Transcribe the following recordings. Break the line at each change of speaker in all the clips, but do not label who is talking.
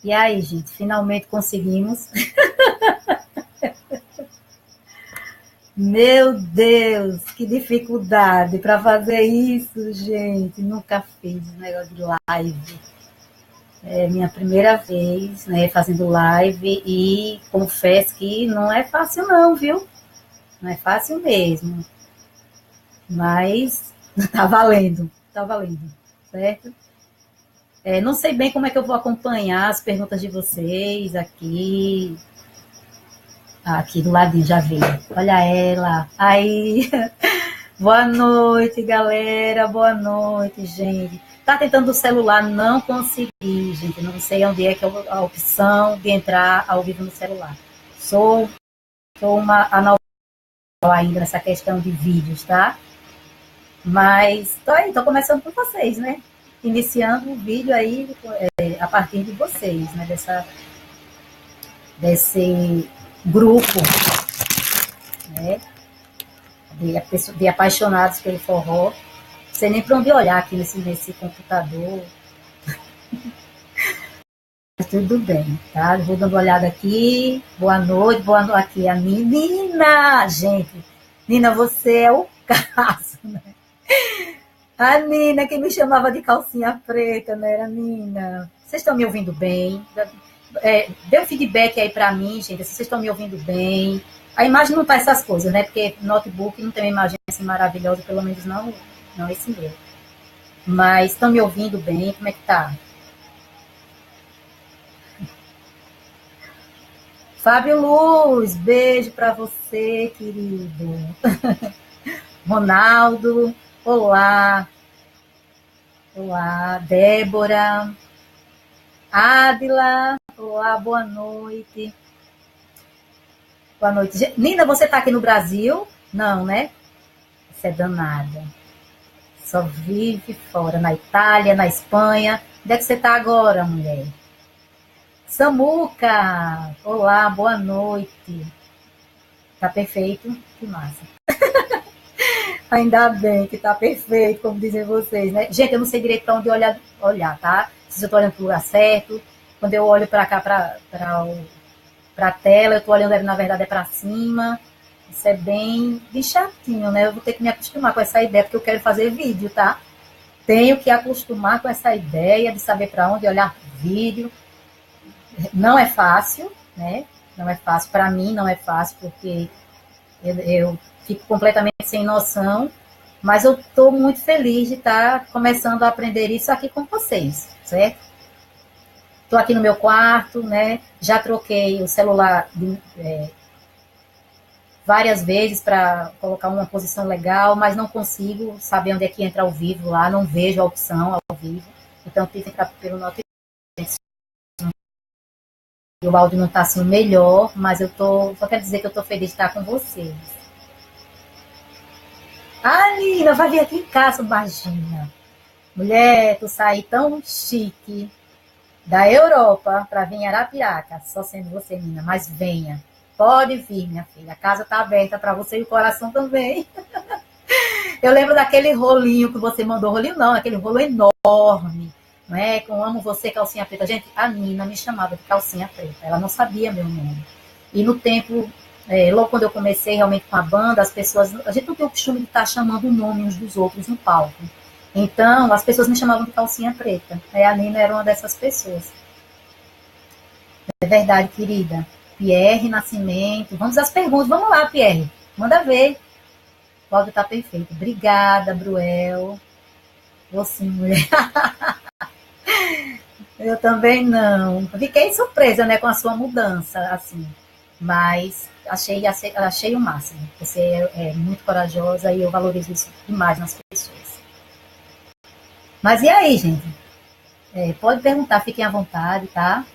E aí, gente, finalmente conseguimos. Meu Deus, que dificuldade para fazer isso, gente. Nunca fiz um negócio de live. É minha primeira vez, né, fazendo live e confesso que não é fácil não, viu? Não é fácil mesmo. Mas tá valendo, certo? Não sei bem como é que eu vou acompanhar as perguntas de vocês aqui. Aqui do ladinho já veio. Olha ela. Aí. Boa noite, galera. Boa noite, gente. Tá tentando o celular, não consegui, gente. Não sei onde é que é a opção de entrar ao vivo no celular. Sou uma analfabeta ainda nessa questão de vídeos, tá? Mas tô aí, tô começando com vocês, né? Iniciando o vídeo aí a partir de vocês, né? Desse grupo, né? De apaixonados pelo forró. Não sei nem para onde olhar aqui nesse computador. Mas tudo bem, tá? Vou dando uma olhada aqui. Boa noite, aqui a Nina. Gente, Nina, você é o caso, né? A Nina, que me chamava de calcinha preta, né? Era Nina. Vocês estão me ouvindo bem? Dê um feedback aí para mim, gente, se vocês estão me ouvindo bem. A imagem não tá essas coisas, né? Porque notebook não tem uma imagem assim maravilhosa, pelo menos não esse meu. Mas estão me ouvindo bem? Como é que tá? Fábio Luz, beijo para você, querido. Ronaldo, olá. Olá, Débora. Ádila, olá, boa noite. Boa noite. Nina, você tá aqui no Brasil? Não, né? Você é danada. Só vive fora, na Itália, na Espanha. Onde é que você tá agora, mulher? Samuca, olá, boa noite. Tá perfeito? Que massa. Ainda bem que tá perfeito, como dizem vocês, né? Gente, eu não sei direito para onde olhar, tá? Se eu tô olhando pro lugar certo. Quando eu olho para cá, para a tela, eu tô olhando, na verdade, é para cima. Isso é bem chatinho, né? Eu vou ter que me acostumar com essa ideia, porque eu quero fazer vídeo, tá? Tenho que acostumar com essa ideia de saber para onde olhar vídeo. Não é fácil, né? Não é fácil. Para mim, não é fácil, porque eu fico completamente sem noção. Mas eu estou muito feliz de estar começando a aprender isso aqui com vocês, certo? Estou aqui no meu quarto, né? Já troquei o celular várias vezes para colocar uma posição legal, mas não consigo saber onde é que entra ao vivo lá, não vejo a opção ao vivo. Então, tive que entrar pelo notebook. O áudio não está assim o melhor, mas só quero dizer que eu estou feliz de estar com vocês. Ah, Nina, vai vir aqui em casa, Bagina. Mulher, tu saí tão chique da Europa para vir em Arapiraca, só sendo você, Nina, mas venha. Pode vir, minha filha. A casa está aberta para você e o coração também. Eu lembro daquele rolinho que você mandou. Rolinho não, aquele rolo enorme. Não é? Com Amo Você, Calcinha Preta. Gente, a Nina me chamava de Calcinha Preta. Ela não sabia meu nome. E no tempo, logo quando eu comecei realmente com a banda, as pessoas... A gente não tem o costume de estar chamando o nome uns dos outros no palco. Então, as pessoas me chamavam de Calcinha Preta. Aí a Nina era uma dessas pessoas. É verdade, querida. Pierre Nascimento. Vamos às perguntas. Vamos lá, Pierre. Manda ver. O áudio tá perfeito. Obrigada, Bruel. Você, mulher. Eu também não. Fiquei surpresa, né, com a sua mudança, assim. Mas achei o máximo. Você é muito corajosa e eu valorizo isso demais nas pessoas. Mas e aí, gente? Pode perguntar, fiquem à vontade, tá?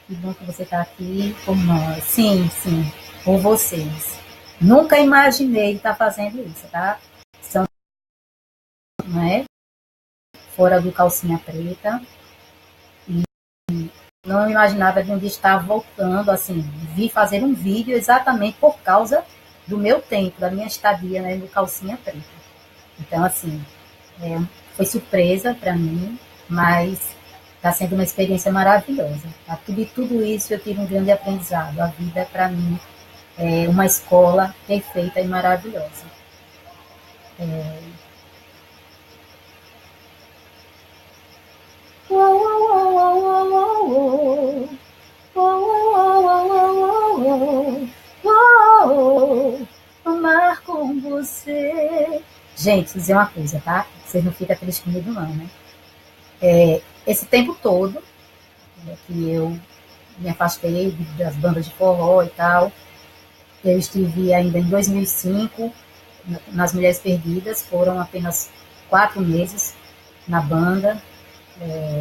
Que bom que você está aqui com nós. Sim, sim, com vocês. Nunca imaginei estar fazendo isso, tá? São, né? Fora do Calcinha Preta. E não imaginava de onde estar voltando, assim, vir fazer um vídeo exatamente por causa do meu tempo, da minha estadia, né, no Calcinha Preta. Então, assim, foi surpresa para mim, mas Está sendo uma experiência maravilhosa. De tudo isso eu tive um grande aprendizado. A vida, para mim, é uma escola perfeita e maravilhosa. Amar com você. Gente, vou dizer uma coisa, tá? Vocês não ficam tristes comigo, não, né? Esse tempo todo, né, que eu me afastei das bandas de forró e tal, eu estive ainda em 2005 nas Mulheres Perdidas, foram apenas 4 meses na banda,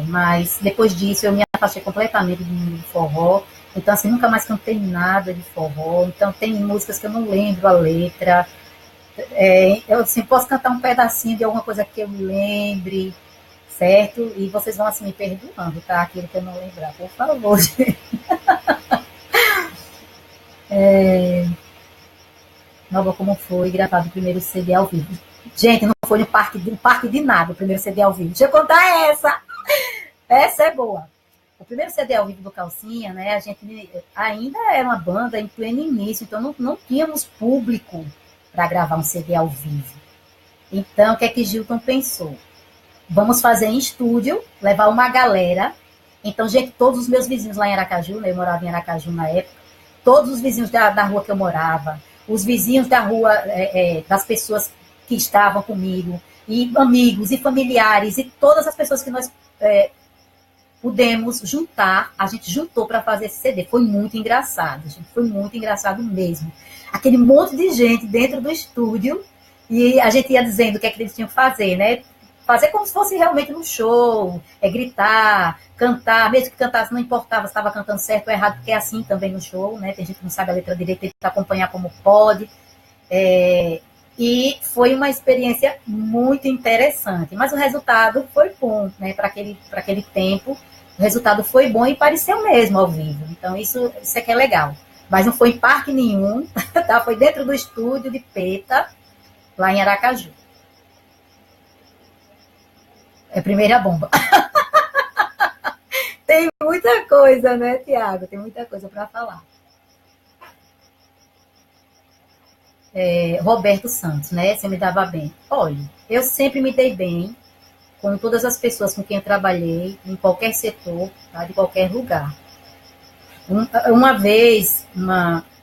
mas depois disso eu me afastei completamente do forró, então assim, nunca mais cantei nada de forró, então tem músicas que eu não lembro a letra, eu assim, posso cantar um pedacinho de alguma coisa que eu me lembre, certo? E vocês vão assim me perdoando, tá? Aquilo que eu não lembrar, por favor. Nova como foi gravado o primeiro CD ao vivo. Gente, não foi no parque de nada o primeiro CD ao vivo. Deixa eu contar essa. Essa é boa. O primeiro CD ao vivo do Calcinha, né? A gente ainda era uma banda em pleno início, então não tínhamos público para gravar um CD ao vivo. Então, o que é que Gilton pensou? Vamos fazer em estúdio, levar uma galera. Então, gente, todos os meus vizinhos lá em Aracaju, né? Eu morava em Aracaju na época, todos os vizinhos da rua que eu morava, os vizinhos da rua, das pessoas que estavam comigo, e amigos, e familiares, e todas as pessoas que nós pudemos juntar, a gente juntou para fazer esse CD. Foi muito engraçado, gente, foi muito engraçado mesmo. Aquele monte de gente dentro do estúdio, e a gente ia dizendo o que é que eles tinham que fazer, né? Fazer como se fosse realmente no show, gritar, cantar, mesmo que cantasse, não importava se estava cantando certo ou errado, porque é assim também no show, né? Tem gente que não sabe a letra direita, tenta acompanhar como pode. E foi uma experiência muito interessante, mas o resultado foi bom, né? Para aquele tempo, o resultado foi bom e pareceu mesmo ao vivo. Então, isso é que é legal. Mas não foi em parque nenhum, tá? Foi dentro do estúdio de Peta, lá em Aracaju. É a primeira bomba. Tem muita coisa, né, Tiago? Tem muita coisa para falar. Roberto Santos, né? Você me dava bem. Olha, eu sempre me dei bem com todas as pessoas com quem eu trabalhei, em qualquer setor, tá? De qualquer lugar. Uma vez,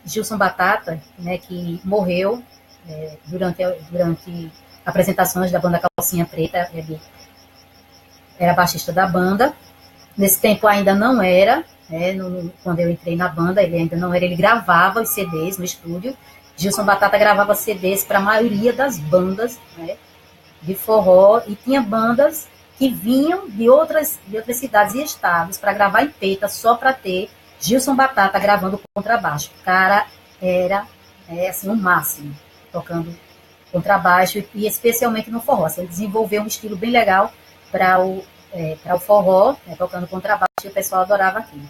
Gilson Batata, né, que morreu durante apresentações da banda Calcinha Preta, ele era baixista da banda. Nesse tempo ainda não era, né, quando eu entrei na banda, ele ainda não era, ele gravava os CDs no estúdio. Gilson Batata gravava CDs para a maioria das bandas, né, de forró, e tinha bandas que vinham de outras cidades e estados para gravar em Peta só para ter Gilson Batata gravando contrabaixo. O cara era assim, o máximo, tocando contrabaixo, e especialmente no forró. Assim, ele desenvolveu um estilo bem legal para o forró, né, tocando contrabaixo, e o pessoal adorava aquilo.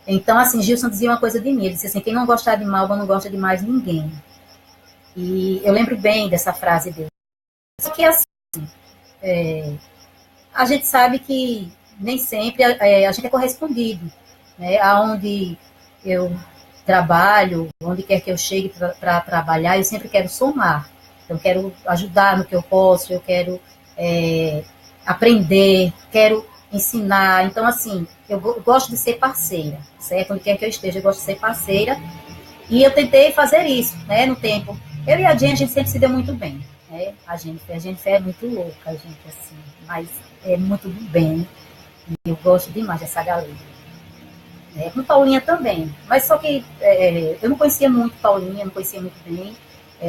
Então, assim, Gilson dizia uma coisa de mim, ele disse assim, quem não gostar de Malva não gosta de mais ninguém. E eu lembro bem dessa frase dele. Só que, assim, a gente sabe que nem sempre a gente é correspondido, né? Aonde eu trabalho, onde quer que eu chegue para trabalhar, eu sempre quero somar. Eu quero ajudar no que eu posso, eu quero aprender, quero ensinar. Então, assim, eu gosto de ser parceira, certo? Onde quer que eu esteja, eu gosto de ser parceira. E eu tentei fazer isso, né, no tempo. Eu e a gente sempre se deu muito bem, né? A gente é muito louca, a gente, assim, mas é muito do bem. E eu gosto demais dessa galera. Com Paulinha também. Mas só que eu não conhecia muito Paulinha, não conhecia muito bem.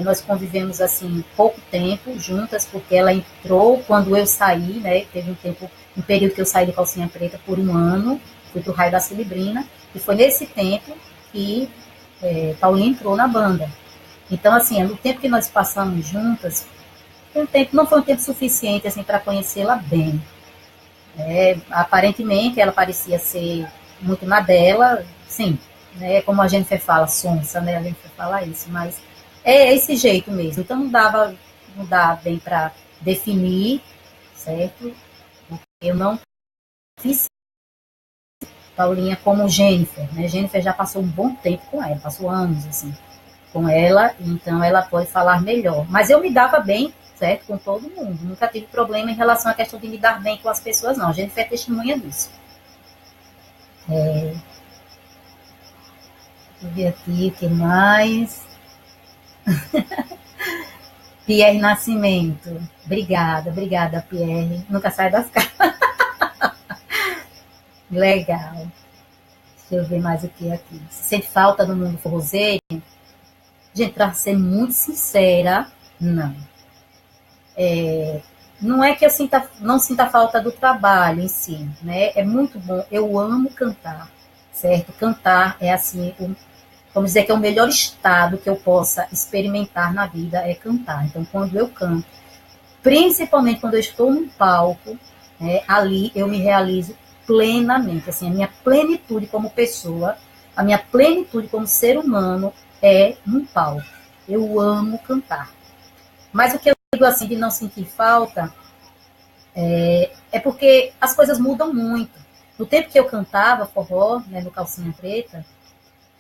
Nós convivemos assim pouco tempo juntas, porque ela entrou quando eu saí, né? Teve um período que eu saí de Calcinha Preta por um ano, fui pro Raio da Celebrina, e foi nesse tempo que Paulinha entrou na banda. Então, assim, no tempo que nós passamos juntas, não foi um tempo suficiente assim para conhecê-la bem. Aparentemente, ela parecia ser muito na dela, sim, né? Como a Jennifer fala, sonsa, né? A Jennifer fala isso, mas é esse jeito mesmo. Então não dá bem para definir, certo? Eu não fiz Paulinha como Jennifer, né? Jennifer já passou um bom tempo com ela, passou anos, assim, com ela, então ela pode falar melhor. Mas eu me dava bem, certo, com todo mundo. Nunca tive problema em relação à questão de me dar bem com as pessoas, não. A Jennifer é testemunha disso. Deixa eu ver aqui, o que mais? Pierre Nascimento. Obrigada, Pierre. Nunca sai das casas. Legal. Deixa eu ver mais o que aqui. Se sente falta do mundo forrozeiro? Gente, para ser muito sincera, não. Não é que eu não sinta falta do trabalho em si, né? É muito bom. Eu amo cantar, certo? Cantar é assim, vamos dizer que é o melhor estado que eu possa experimentar na vida é cantar. Então, quando eu canto, principalmente quando eu estou num palco, né, ali eu me realizo plenamente. Assim, a minha plenitude como pessoa, a minha plenitude como ser humano é num palco. Eu amo cantar. Mas o que eu digo assim de não sentir falta é porque as coisas mudam muito. No tempo que eu cantava forró, né, no Calcinha Preta,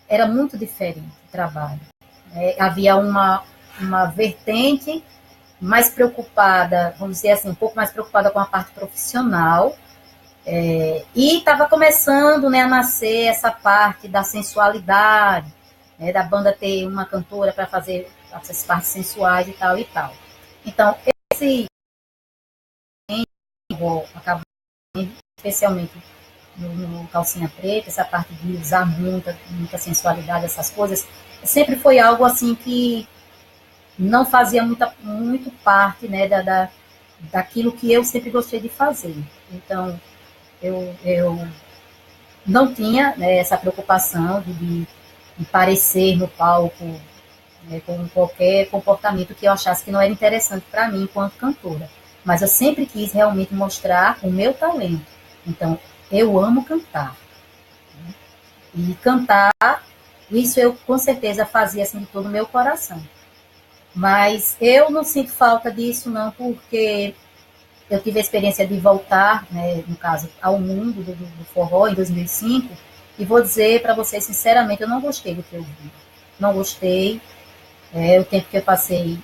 era muito diferente o trabalho. Havia uma vertente mais preocupada, vamos dizer assim, um pouco mais preocupada com a parte profissional, e estava começando, né, a nascer essa parte da sensualidade, né, da banda ter uma cantora para fazer essas partes sensuais e tal e tal. Então, esse acabou, especialmente no Calcinha Preta, essa parte de usar muita sensualidade, essas coisas, sempre foi algo assim que não fazia muito parte, né, daquilo que eu sempre gostei de fazer. Então, eu não tinha, né, essa preocupação de parecer no palco, né, com qualquer comportamento que eu achasse que não era interessante para mim enquanto cantora. Mas eu sempre quis realmente mostrar o meu talento. Então, eu amo cantar. E cantar, isso eu com certeza fazia assim de todo o meu coração. Mas eu não sinto falta disso, não, porque eu tive a experiência de voltar, né, no caso, ao mundo do forró em 2005, e vou dizer para vocês, sinceramente, eu não gostei do que eu vi. Não gostei. O tempo que eu passei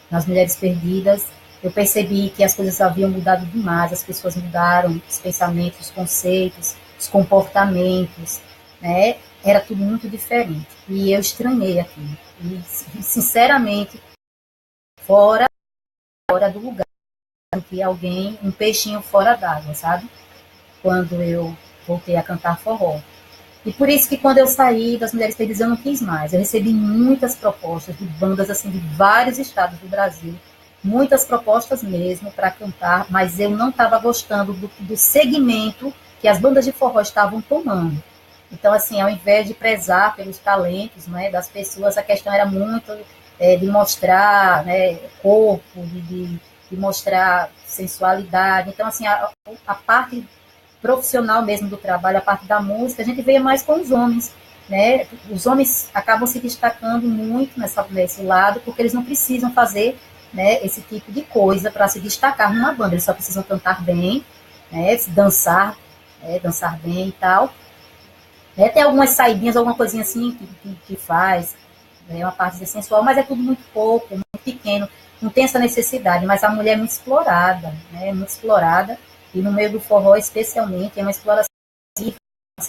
nas Mulheres Perdidas, eu percebi que as coisas haviam mudado demais, as pessoas mudaram os pensamentos, os conceitos, os comportamentos, né? Era tudo muito diferente. E eu estranhei aquilo. E, sinceramente, fora do lugar, que alguém, um peixinho fora d'água, sabe? Quando eu voltei a cantar forró. E por isso que quando eu saí das Mulheres Perdidas eu não quis mais. Eu recebi muitas propostas de bandas assim de vários estados do Brasil, muitas propostas mesmo para cantar, mas eu não estava gostando do segmento que as bandas de forró estavam tomando. Então, assim, ao invés de prezar pelos talentos, né, das pessoas, a questão era muito de mostrar, né, corpo, de mostrar sensualidade. Então, assim, a parte profissional mesmo do trabalho, a parte da música, a gente vê mais com os homens, né? Os homens acabam se destacando muito nesse lado, porque eles não precisam fazer, né, esse tipo de coisa para se destacar numa banda, eles só precisam cantar bem, né, dançar, dançar bem e tal. Tem algumas saidinhas, alguma coisinha assim que faz, né, uma parte sensual, mas é tudo muito pouco, muito pequeno, não tem essa necessidade, mas a mulher é muito explorada, né, muito explorada, e no meio do forró, especialmente, é uma exploração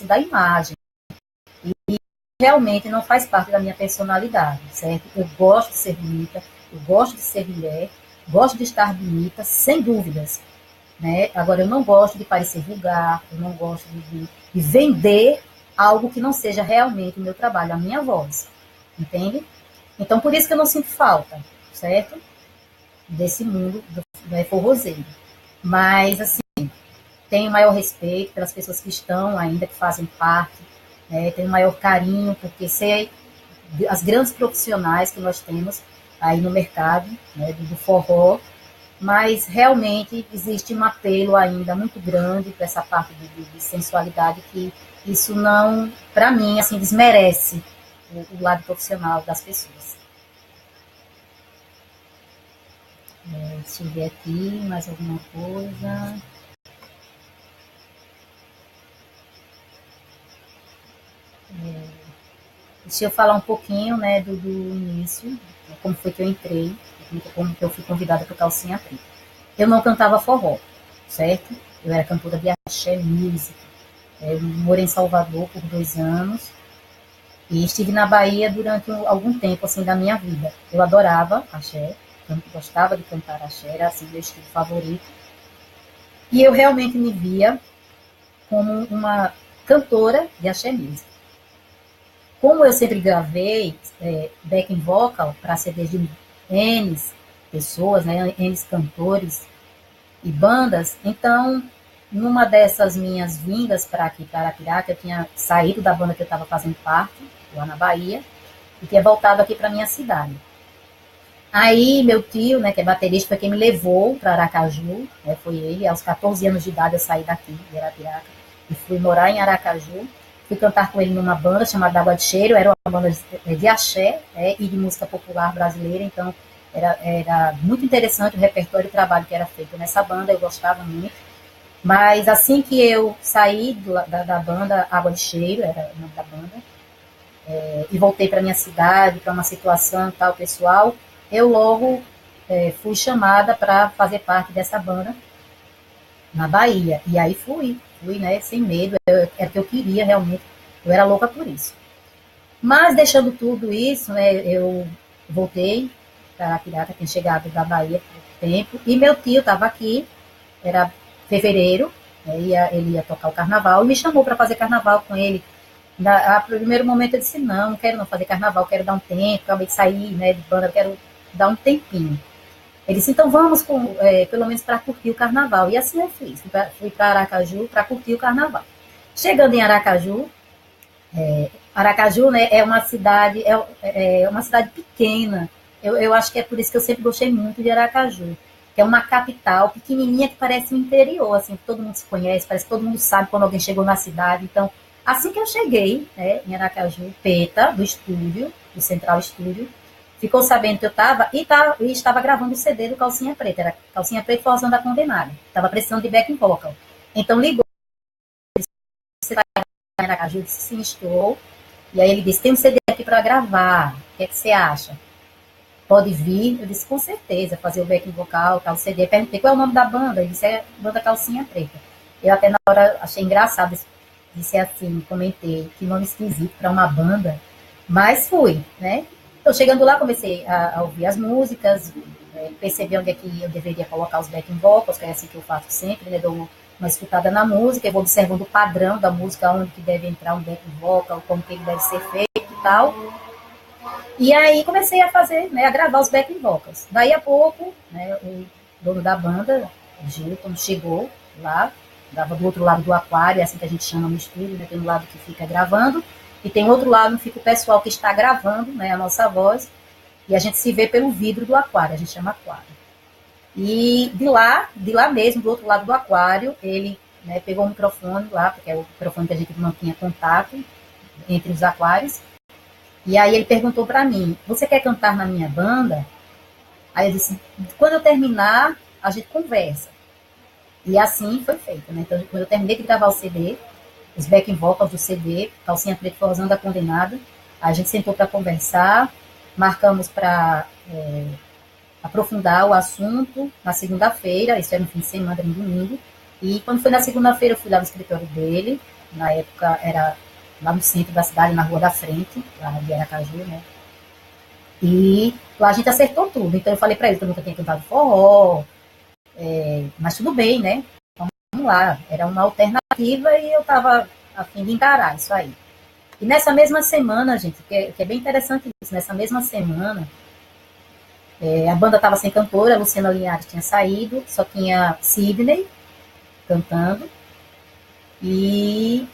da imagem. E realmente não faz parte da minha personalidade, certo? Eu gosto de ser bonita, eu gosto de ser mulher, gosto de estar bonita, sem dúvidas. Né? Agora, eu não gosto de parecer vulgar, eu não gosto de vender algo que não seja realmente o meu trabalho, a minha voz. Entende? Então, por isso que eu não sinto falta, certo? Desse mundo do forrozeiro. Mas, assim, tenho maior respeito pelas pessoas que estão ainda, que fazem parte, né? Tenho maior carinho, porque sei as grandes profissionais que nós temos aí no mercado, né, do forró, mas realmente existe um apelo ainda muito grande para essa parte de sensualidade, que isso não, para mim, assim, desmerece o lado profissional das pessoas. Deixa eu ver aqui mais alguma coisa. Deixa eu falar um pouquinho, né, do início, como foi que eu entrei, como que eu fui convidada para o Calcinha Preta. Eu não cantava forró, certo? Eu era cantora de axé music. Eu morei em Salvador por 2 anos e estive na Bahia durante algum tempo, assim, da minha vida. Eu adorava axé, eu gostava de cantar axé, era, assim, meu estilo favorito. E eu realmente me via como uma cantora de axé music. Como eu sempre gravei backing vocal para CDs de N pessoas, né, N cantores e bandas, então, numa dessas minhas vindas para aqui, para Arapiraca, eu tinha saído da banda que eu estava fazendo parte, lá na Bahia, e tinha voltado aqui para minha cidade. Aí, meu tio, né, que é baterista, foi quem me levou para Aracaju, né, foi ele, aos 14 anos de idade eu saí daqui, de Arapiraca, e fui morar em Aracaju. Fui cantar com ele numa banda chamada Água de Cheiro, era uma banda de axé, e de música popular brasileira, então era muito interessante o repertório e o trabalho que era feito nessa banda, eu gostava muito. Mas assim que eu saí da banda Água de Cheiro, era o nome da banda, e voltei para minha cidade, para uma situação tal pessoal, eu logo fui chamada para fazer parte dessa banda na Bahia. E aí fui, né, sem medo, era o que eu queria realmente, eu era louca por isso. Mas deixando tudo isso, né, eu voltei para Arapiraca, tinha chegado da Bahia por tempo, e meu tio estava aqui, era fevereiro, né, ele ia tocar o carnaval, e me chamou para fazer carnaval com ele. A primeiro momento eu disse, não quero não fazer carnaval, quero dar um tempo, acabei de sair, né, de banda, quero dar um tempinho. Ele disse, então vamos pelo menos para curtir o carnaval. E assim eu fiz, fui para Aracaju para curtir o carnaval. Chegando em Aracaju, Aracaju, né, é uma cidade pequena. Eu acho que é por isso que eu sempre gostei muito de Aracaju, que é uma capital pequenininha que parece um interior, assim, que todo mundo se conhece, parece que todo mundo sabe quando alguém chegou na cidade. Então, assim que eu cheguei, né, em Aracaju, Peta, do estúdio, do Central Estúdio, ficou sabendo que eu estava e estava gravando o CD do Calcinha Preta. Era Calcinha Preta Forrozão da Condenada. Estava precisando de backing vocal. Então ligou, você vai em Aracaju, disse, sim, estou. E aí ele disse, tem um CD aqui para gravar, o que é que você acha? Pode vir? Eu disse, com certeza, fazer o backing vocal, tal, o CD. Perguntei qual é o nome da banda, ele disse, é Banda Calcinha Preta. Eu até na hora achei engraçado, disse assim, comentei, que nome esquisito para uma banda, mas fui, né? Então, chegando lá, comecei a ouvir as músicas, percebi onde é que eu deveria colocar os backing vocals, que é assim que eu faço sempre, né? Dou uma escutada na música, eu vou observando o padrão da música, onde que deve entrar um backing vocal, como que ele deve ser feito e tal. E aí comecei a fazer, né, a gravar os backing vocals. Daí a pouco, né, o dono da banda, o Gilton, chegou lá, estava do outro lado do aquário, é assim que a gente chama no estúdio, né, tem um lado que fica gravando, e tem outro lado que fica o pessoal que está gravando, né, a nossa voz, e a gente se vê pelo vidro do aquário, a gente chama aquário. E de lá mesmo, do outro lado do aquário, ele, né, pegou o microfone lá, porque é o microfone que a gente não tinha contato entre os aquários, e aí ele perguntou para mim, você quer cantar na minha banda? Aí eu disse, quando eu terminar, a gente conversa. E assim foi feito, né? Então, quando eu terminei de gravar o CD, os backing vocals do CD, Calcinha Preta Forrozão da Condenada, a gente sentou para conversar, marcamos para aprofundar o assunto na segunda-feira, isso era no fim de semana, era no domingo, e quando foi na segunda-feira eu fui lá no escritório dele, na época era lá no centro da cidade, na Rua da Frente, lá de Aracaju, né? E lá a gente acertou tudo. Então eu falei para ele que eu nunca tinha cantado forró, mas tudo bem, né? Vamos lá. Era uma alternativa e eu estava a fim de encarar isso aí. E nessa mesma semana, gente, que é bem interessante isso, nessa mesma semana, a banda estava sem cantora, a Luciana Linhares tinha saído, só tinha Sidney cantando, e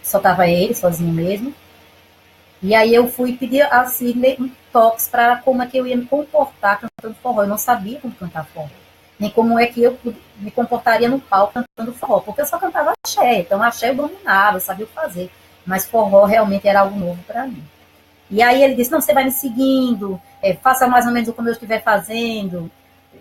só estava ele, sozinho mesmo. E aí eu fui pedir a Sidney um toques para como é que eu ia me comportar cantando forró. Eu não sabia como cantar forró, nem como é que eu me comportaria no palco cantando forró, porque eu só cantava axé, então axé eu dominava, eu sabia o que fazer, mas forró realmente era algo novo para mim. E aí ele disse, não, você vai me seguindo, faça mais ou menos como eu estiver fazendo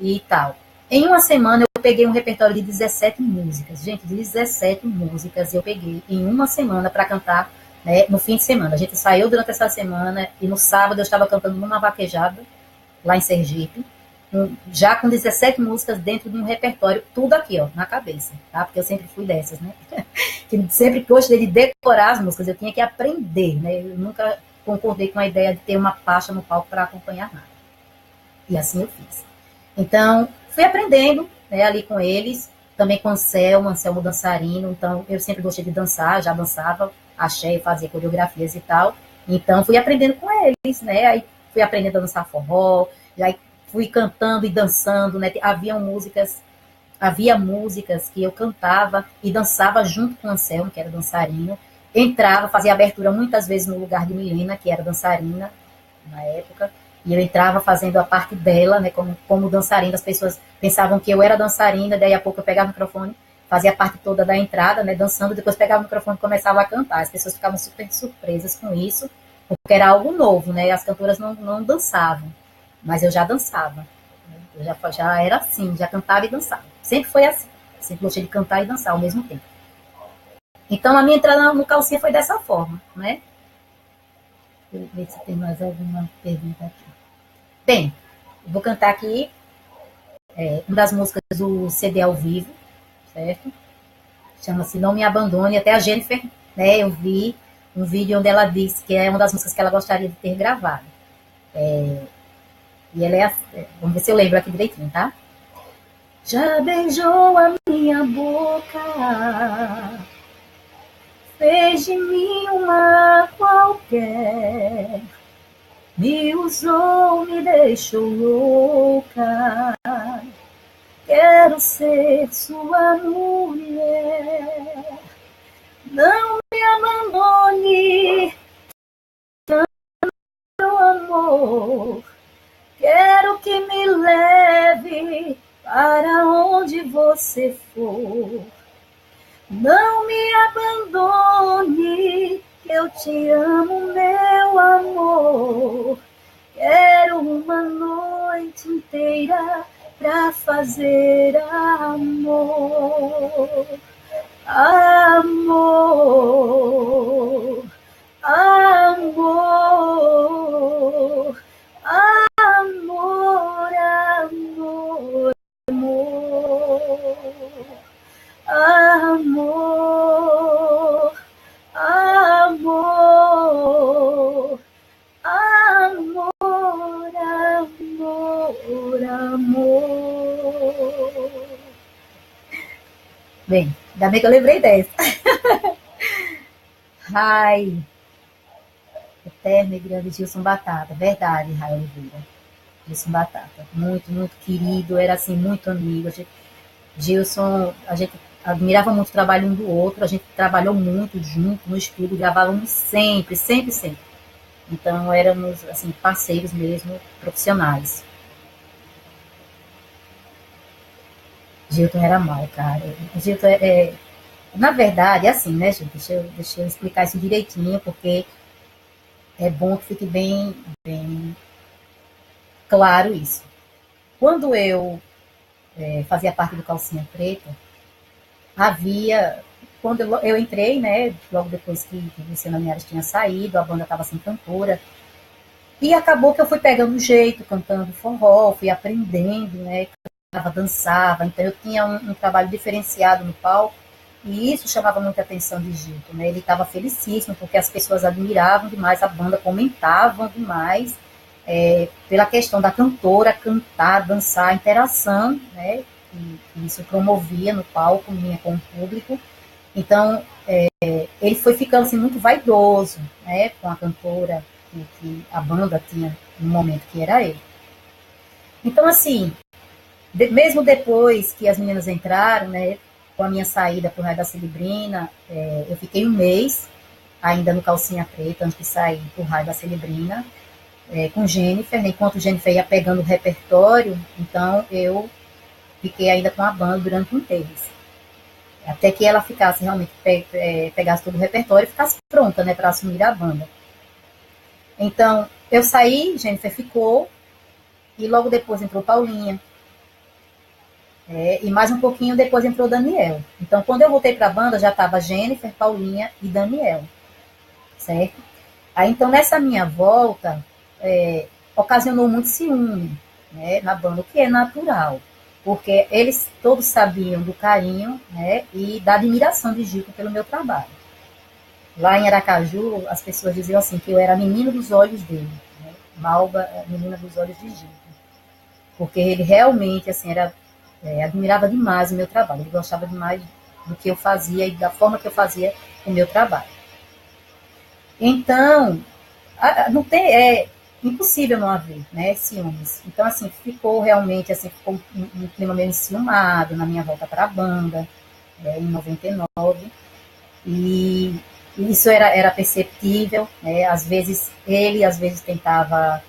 e tal. Em uma semana eu peguei um repertório de 17 músicas. Gente, 17 músicas eu peguei em uma semana para cantar, né, no fim de semana. A gente saiu durante essa semana e no sábado eu estava cantando numa vaquejada, lá em Sergipe, já com 17 músicas dentro de um repertório, tudo aqui, ó, na cabeça, tá? Porque eu sempre fui dessas, né? Que sempre gostei de decorar as músicas, eu tinha que aprender, né? Eu nunca concordei com a ideia de ter uma faixa no palco para acompanhar nada. E assim eu fiz. Então, fui aprendendo, né, ali com eles, também com Anselmo dançarino, então eu sempre gostei de dançar, já dançava, axé, fazia coreografias e tal, então fui aprendendo com eles, né, aí fui aprendendo a dançar forró, já fui cantando e dançando, né, havia músicas que eu cantava e dançava junto com o Anselmo, que era dançarino, entrava, fazia abertura muitas vezes no lugar de Milena, que era dançarina na época, e eu entrava fazendo a parte dela, né, como dançarina. As pessoas pensavam que eu era dançarina, daí a pouco eu pegava o microfone, fazia a parte toda da entrada, né, dançando, depois pegava o microfone e começava a cantar. As pessoas ficavam super surpresas com isso, porque era algo novo, né, as cantoras não dançavam, mas eu já dançava. Eu já era assim, já cantava e dançava. Sempre foi assim. Sempre gostei de cantar e dançar ao mesmo tempo. Então a minha entrada no calcinha foi dessa forma, né? Deixa eu ver se tem mais alguma pergunta aqui. Bem, eu vou cantar aqui uma das músicas do CD ao vivo, certo? Chama-se Não Me Abandone. Até a Jennifer, né, eu vi um vídeo onde ela disse que é uma das músicas que ela gostaria de ter gravado. E ela vamos ver se eu lembro aqui direitinho, tá? Já beijou a minha boca, fez de mim uma qualquer, me usou, me deixou louca. Quero ser sua mulher. Não me abandone, meu amor. Quero que me leve para onde você for. Não me abandone, que eu te amo, meu amor. Quero uma noite inteira pra fazer amor. Amor, amor, amor, amor, amor, amor, amor, amor, amor. Bem, ainda bem que eu lembrei dessa. Ai, eterno e grande Gilson Batata. Verdade, Rai Oliveira. Gilson Batata. Muito, muito querido. Era assim, muito amigo. Gilson, a gente admirava muito o trabalho um do outro. A gente trabalhou muito junto no estúdio. Gravávamos sempre, sempre, sempre. Então, éramos, assim, parceiros mesmo, profissionais. Gilton era mal, cara. Gilton na verdade, é assim, né, gente? Deixa eu explicar isso direitinho, porque é bom que fique bem, bem claro isso. Quando eu fazia parte do Calcinha Preta, havia. Quando eu entrei, né, logo depois que Luciana Meares tinha saído, a banda estava sem cantora, e acabou que eu fui pegando o jeito, cantando forró, fui aprendendo, né, cantava, dançava, então eu tinha um trabalho diferenciado no palco, e isso chamava muita atenção de Gilton, né? Ele estava felicíssimo, porque as pessoas admiravam demais a banda, comentavam demais pela questão da cantora cantar, dançar, interação, né? E isso promovia no palco, minha com o público. Então, ele foi ficando assim, muito vaidoso, né? Com a cantora que a banda tinha no momento que era ele. Então, assim, mesmo depois que as meninas entraram, né? Com a minha saída para o Raio da Celebrina, eu fiquei um mês ainda no Calcinha Preta, antes de sair para o Raio da Celebrina, com Jennifer, né? Enquanto Jennifer ia pegando o repertório, então eu fiquei ainda com a banda durante um mês. Até que ela ficasse realmente, pegasse todo o repertório e ficasse pronta, né, para assumir a banda. Então, eu saí, Jennifer ficou, e logo depois entrou Paulinha. E mais um pouquinho depois entrou Daniel. Então, quando eu voltei para a banda, já estava Jennifer, Paulinha e Daniel. certo? Aí, então, nessa minha volta, ocasionou muito ciúme, né, na banda, o que é natural, porque eles todos sabiam do carinho, né, e da admiração de Gilton pelo meu trabalho. Lá em Aracaju, as pessoas diziam assim, que eu era a menina dos olhos dele, né, Malba, menina dos olhos de Gilton, porque ele realmente, assim, admirava demais o meu trabalho, ele gostava demais do que eu fazia e da forma que eu fazia o meu trabalho. Então, não tem, é impossível não haver, né, ciúmes. Então, assim, ficou realmente, assim, ficou um clima meio enciumado na minha volta para a banda, em 99, e isso era perceptível, né, às vezes ele, às vezes tentava,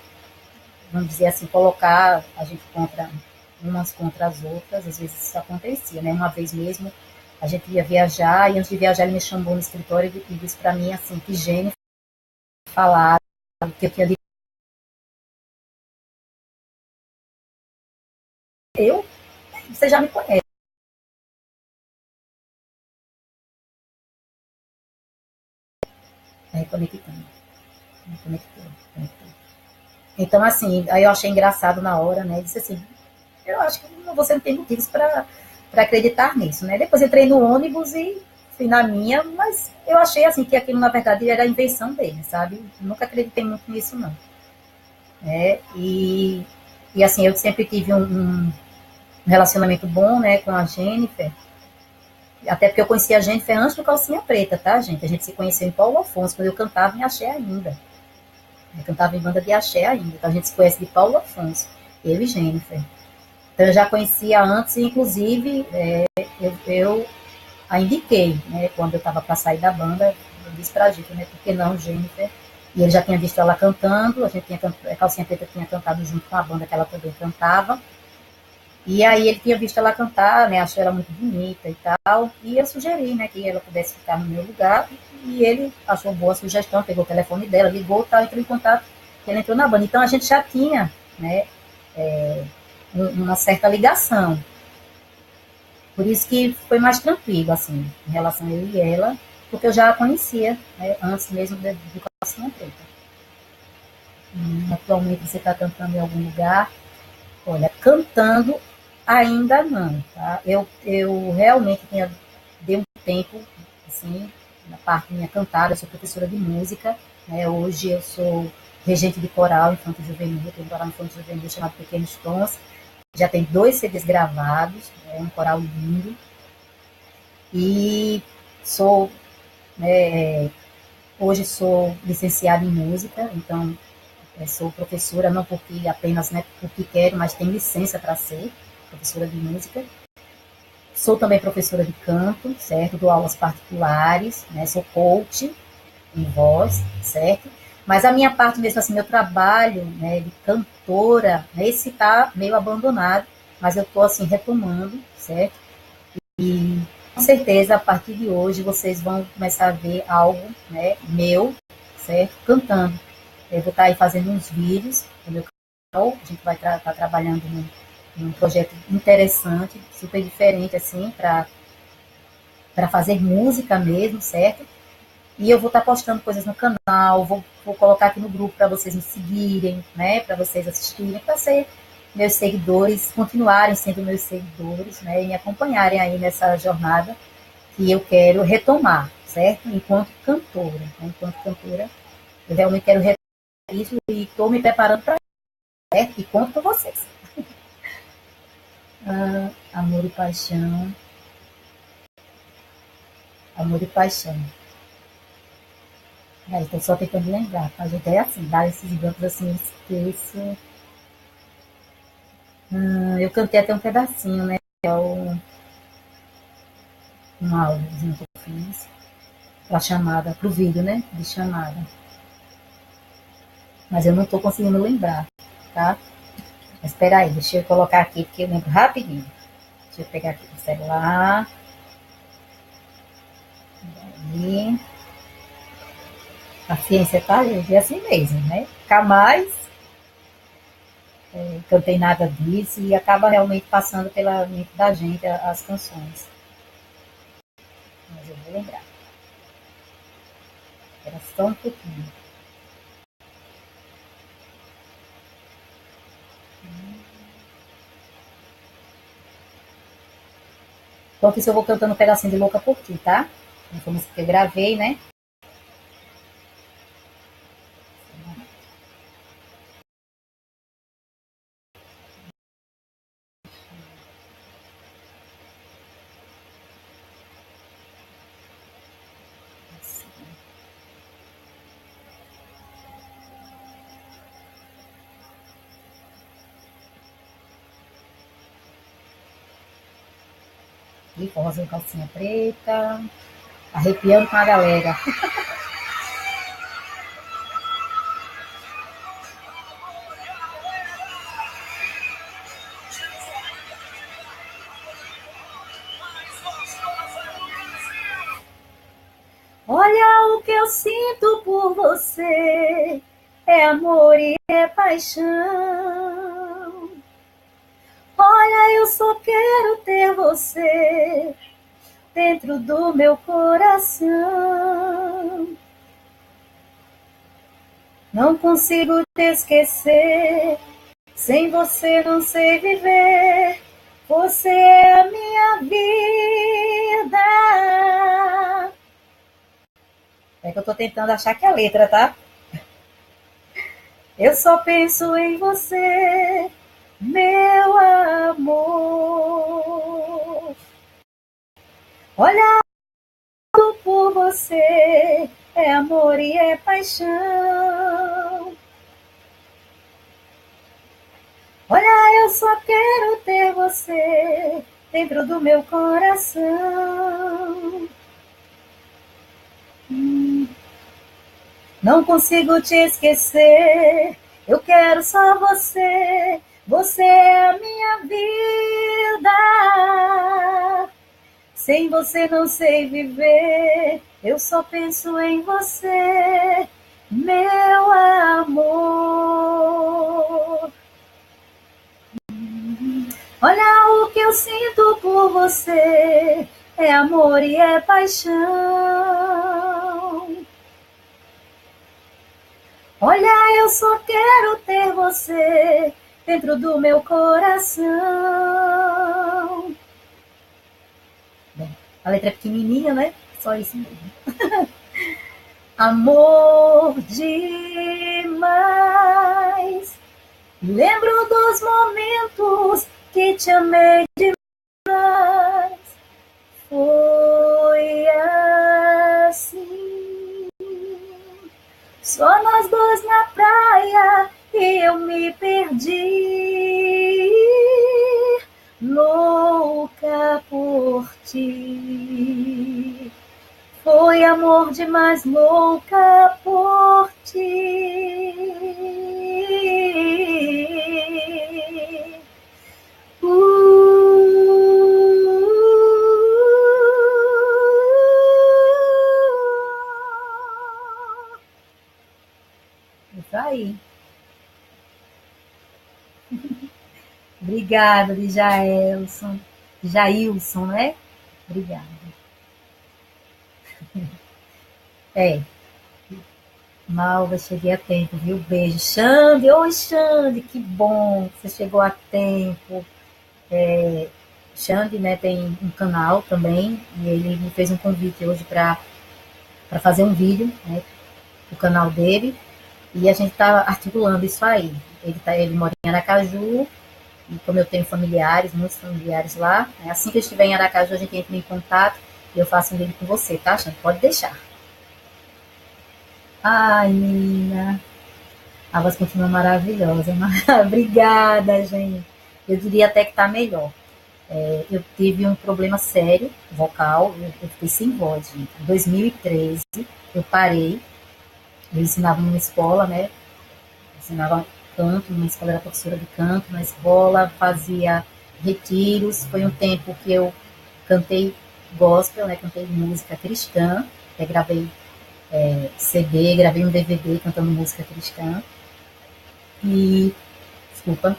vamos dizer assim, colocar a gente contra umas contra as outras, às vezes isso acontecia, né, uma vez mesmo a gente ia viajar, e antes de viajar ele me chamou no escritório e disse para mim, assim, que Jennifer falar que eu tinha dito. Eu, você já me conhece. Aí conectando, conectou, conectou. Então, assim, aí eu achei engraçado na hora, né? Disse assim, eu acho que você não tem motivos para acreditar nisso, né? Depois entrei no ônibus e fui na minha, mas eu achei, assim, que aquilo, na verdade, era a invenção dele, sabe? Nunca acreditei muito nisso, não. E assim, eu sempre tive um relacionamento bom, né, com a Jennifer, até porque eu conheci a Jennifer antes do Calcinha Preta, tá, gente? A gente se conheceu em Paulo Afonso, quando eu cantava em axé ainda. Eu cantava em banda de axé ainda. Então a gente se conhece de Paulo Afonso, eu e Jennifer. Então eu já conhecia antes, e inclusive eu a indiquei, né? Quando eu estava para sair da banda, eu disse pra gente, né? Por que não, Jennifer? E ele já tinha visto ela cantando, a gente tinha a Calcinha Preta tinha cantado junto com a banda que ela também cantava. E aí ele tinha visto ela cantar, né? Achou ela muito bonita e tal. E eu sugeri, né, que ela pudesse ficar no meu lugar. E ele achou boa a sugestão, pegou o telefone dela, ligou, tal, entrou em contato. Ela entrou na banda. Então a gente já tinha, né, uma certa ligação. Por isso que foi mais tranquilo, assim, em relação a eu e ela, porque eu já a conhecia, né, antes mesmo do Calcinha Preta. Atualmente você está cantando em algum lugar? Olha, cantando ainda não, tá? Eu realmente dei um tempo, assim, na parte minha cantada, eu sou professora de música, né? Hoje eu sou regente de coral infanto juvenil, tem um coral infanto juvenil chamado Pequenos Tons, já tem 2 CDs gravados, é um coral lindo, e sou, né, hoje sou licenciada em música, então sou professora, não porque apenas, né, porque quero, mas tenho licença para ser professora de música. Sou também professora de canto, certo? Dou aulas particulares, né? Sou coach em voz, certo? Mas a minha parte mesmo, assim, meu trabalho, né, de cantora, né, esse está meio abandonado, mas eu estou, assim, retomando, certo? E com certeza, a partir de hoje, vocês vão começar a ver algo, né, meu, certo? Cantando. Eu vou estar aí fazendo uns vídeos no meu canal. A gente vai estar trabalhando num projeto interessante, super diferente, assim, para fazer música mesmo, certo? E eu vou estar postando coisas no canal, vou colocar aqui no grupo para vocês me seguirem, né? Para vocês assistirem, para ser meus seguidores, continuarem sendo meus seguidores, né? E me acompanharem aí nessa jornada que eu quero retomar, certo? Enquanto cantora. Né? Enquanto cantora, eu realmente quero retomar isso e estou me preparando para isso, certo? E conto com vocês. Amor e paixão. Amor e paixão. Estou só tentando lembrar. A gente é assim, dá esses bancos assim, esqueço. Eu cantei até um pedacinho, né? É um áudiozinho que eu fiz para chamada, para o vídeo, né? De chamada. Mas eu não estou conseguindo lembrar, tá? Mas espera aí, deixa eu colocar aqui, porque eu lembro rapidinho. Deixa eu pegar aqui o celular. E paciência, tá, gente? É assim mesmo, né? Ficar mais, cantei nada disso e acaba realmente passando pela mente da gente as canções. Mas eu vou lembrar. Era só um pouquinho. Enquanto isso, eu vou cantando um pedacinho de Louca por Ti, tá? Essa música que eu gravei, né? E forrozinho, calcinha preta, arrepiando com a galera. Olha o que eu sinto por você, é amor e é paixão. Olha, eu só quero ter você dentro do meu coração. Não consigo te esquecer, sem você não sei viver. Você é a minha vida. É que eu tô tentando achar que é a letra, tá? Eu só penso em você, meu amor. Olha, tudo por você é amor e é paixão. Olha, eu só quero ter você dentro do meu coração. Não consigo te esquecer, eu quero só você. Você é a minha vida. Sem você não sei viver, eu só penso em você, meu amor. Olha o que eu sinto por você, é amor e é paixão. Olha, eu só quero ter você dentro do meu coração. Bem, a letra é pequenininha, né? Só isso mesmo. Amor demais. Lembro dos momentos que te amei demais. Foi assim. Só nós dois na praia e eu me perdi. Louca por ti. Foi amor demais, louca por ti. Isso aí. Obrigada, Jailson. Jailson, né? Obrigada. É, Malva, cheguei a tempo, viu? Beijo. Xande, oi Xande, que bom que você chegou a tempo. Xande, né, tem um canal também, e ele me fez um convite hoje para fazer um vídeo, né, do canal dele, e a gente está articulando isso aí. Ele mora em Aracaju, e como eu tenho familiares, muitos familiares lá, né, assim que eu estiver em Aracaju, a gente entra em contato e eu faço um vídeo com você, tá, Xande? Pode deixar. Ai, Nina, a voz continua maravilhosa. Obrigada, gente. Eu diria até que tá melhor. Eu tive um problema sério vocal, eu fiquei sem voz, gente. Em 2013, eu parei, eu ensinava numa escola, né? Ensinava canto, numa escola, era professora de canto, na escola, fazia retiros. Foi um tempo que eu cantei gospel, né? Cantei música cristã, até gravei CD, gravei um DVD cantando música cristã. E, desculpa,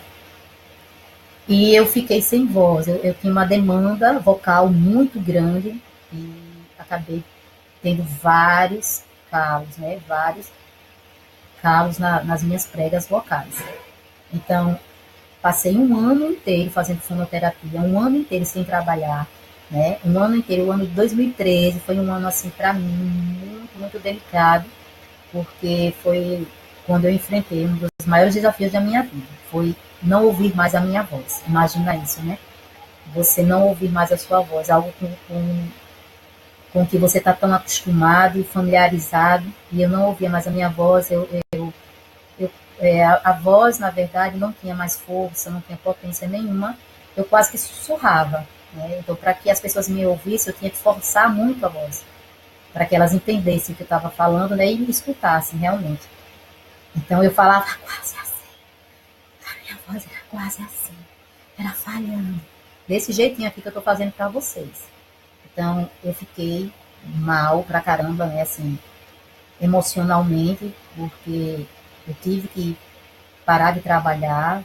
e eu fiquei sem voz. Eu tinha uma demanda vocal muito grande e acabei tendo vários calos, né? Vários calos nas minhas pregas vocais. Então, passei um ano inteiro fazendo fonoterapia, um ano inteiro sem trabalhar, né? Um ano inteiro, o ano de 2013 foi um ano assim para mim muito, muito delicado, porque foi quando eu enfrentei um dos maiores desafios da minha vida, foi não ouvir mais a minha voz. Imagina isso, né? Você não ouvir mais a sua voz, algo com que você está tão acostumado e familiarizado, e eu não ouvia mais a minha voz, a voz, na verdade, não tinha mais força, não tinha potência nenhuma, eu quase que sussurrava, né? Então, para que as pessoas me ouvissem, eu tinha que forçar muito a voz, para que elas entendessem o que eu estava falando, né, e me escutassem realmente. Então, eu falava quase assim, a minha voz era quase assim, era falhando, desse jeitinho aqui que eu estou fazendo para vocês. Então, eu fiquei mal pra caramba, né, assim, emocionalmente, porque eu tive que parar de trabalhar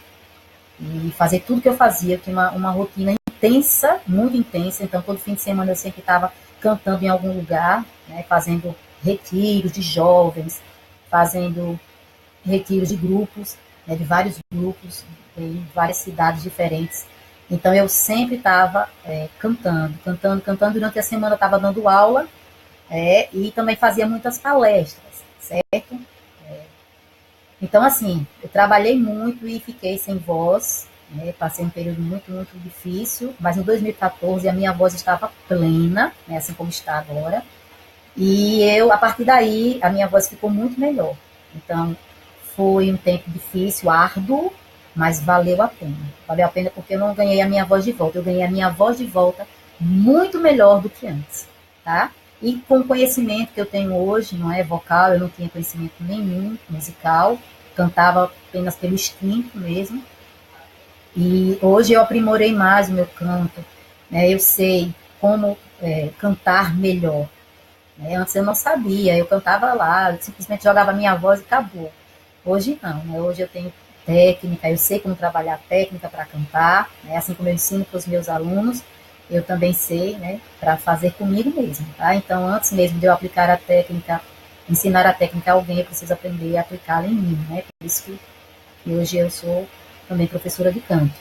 e fazer tudo que eu fazia. Eu tinha uma rotina intensa, muito intensa, então todo fim de semana eu sempre estava cantando em algum lugar, né, fazendo retiros de jovens, fazendo retiros de grupos, né, de vários grupos, em várias cidades diferentes. Então eu sempre estava cantando. Durante a semana eu estava dando aula, e também fazia muitas palestras, certo? Então, assim, eu trabalhei muito e fiquei sem voz, né? Passei um período muito, muito difícil, mas em 2014 a minha voz estava plena, né? Assim como está agora. E a partir daí, a minha voz ficou muito melhor. Então, foi um tempo difícil, árduo, mas valeu a pena. Valeu a pena porque eu não ganhei a minha voz de volta. Eu ganhei a minha voz de volta muito melhor do que antes, tá? E com o conhecimento que eu tenho hoje, não é vocal, eu não tinha conhecimento nenhum musical, cantava apenas pelo instinto mesmo. E hoje eu aprimorei mais o meu canto, né? Eu sei como cantar melhor. Né? Antes eu não sabia, eu cantava lá, eu simplesmente jogava minha voz e acabou. Hoje não, né? Hoje eu tenho técnica, eu sei como trabalhar a técnica para cantar, né? Assim como eu ensino para os meus alunos, eu também sei, né, para fazer comigo mesmo, tá? Então, antes mesmo de eu aplicar a técnica, ensinar a técnica a alguém, eu preciso aprender a aplicá-la em mim, né? Por isso que hoje eu sou também professora de canto.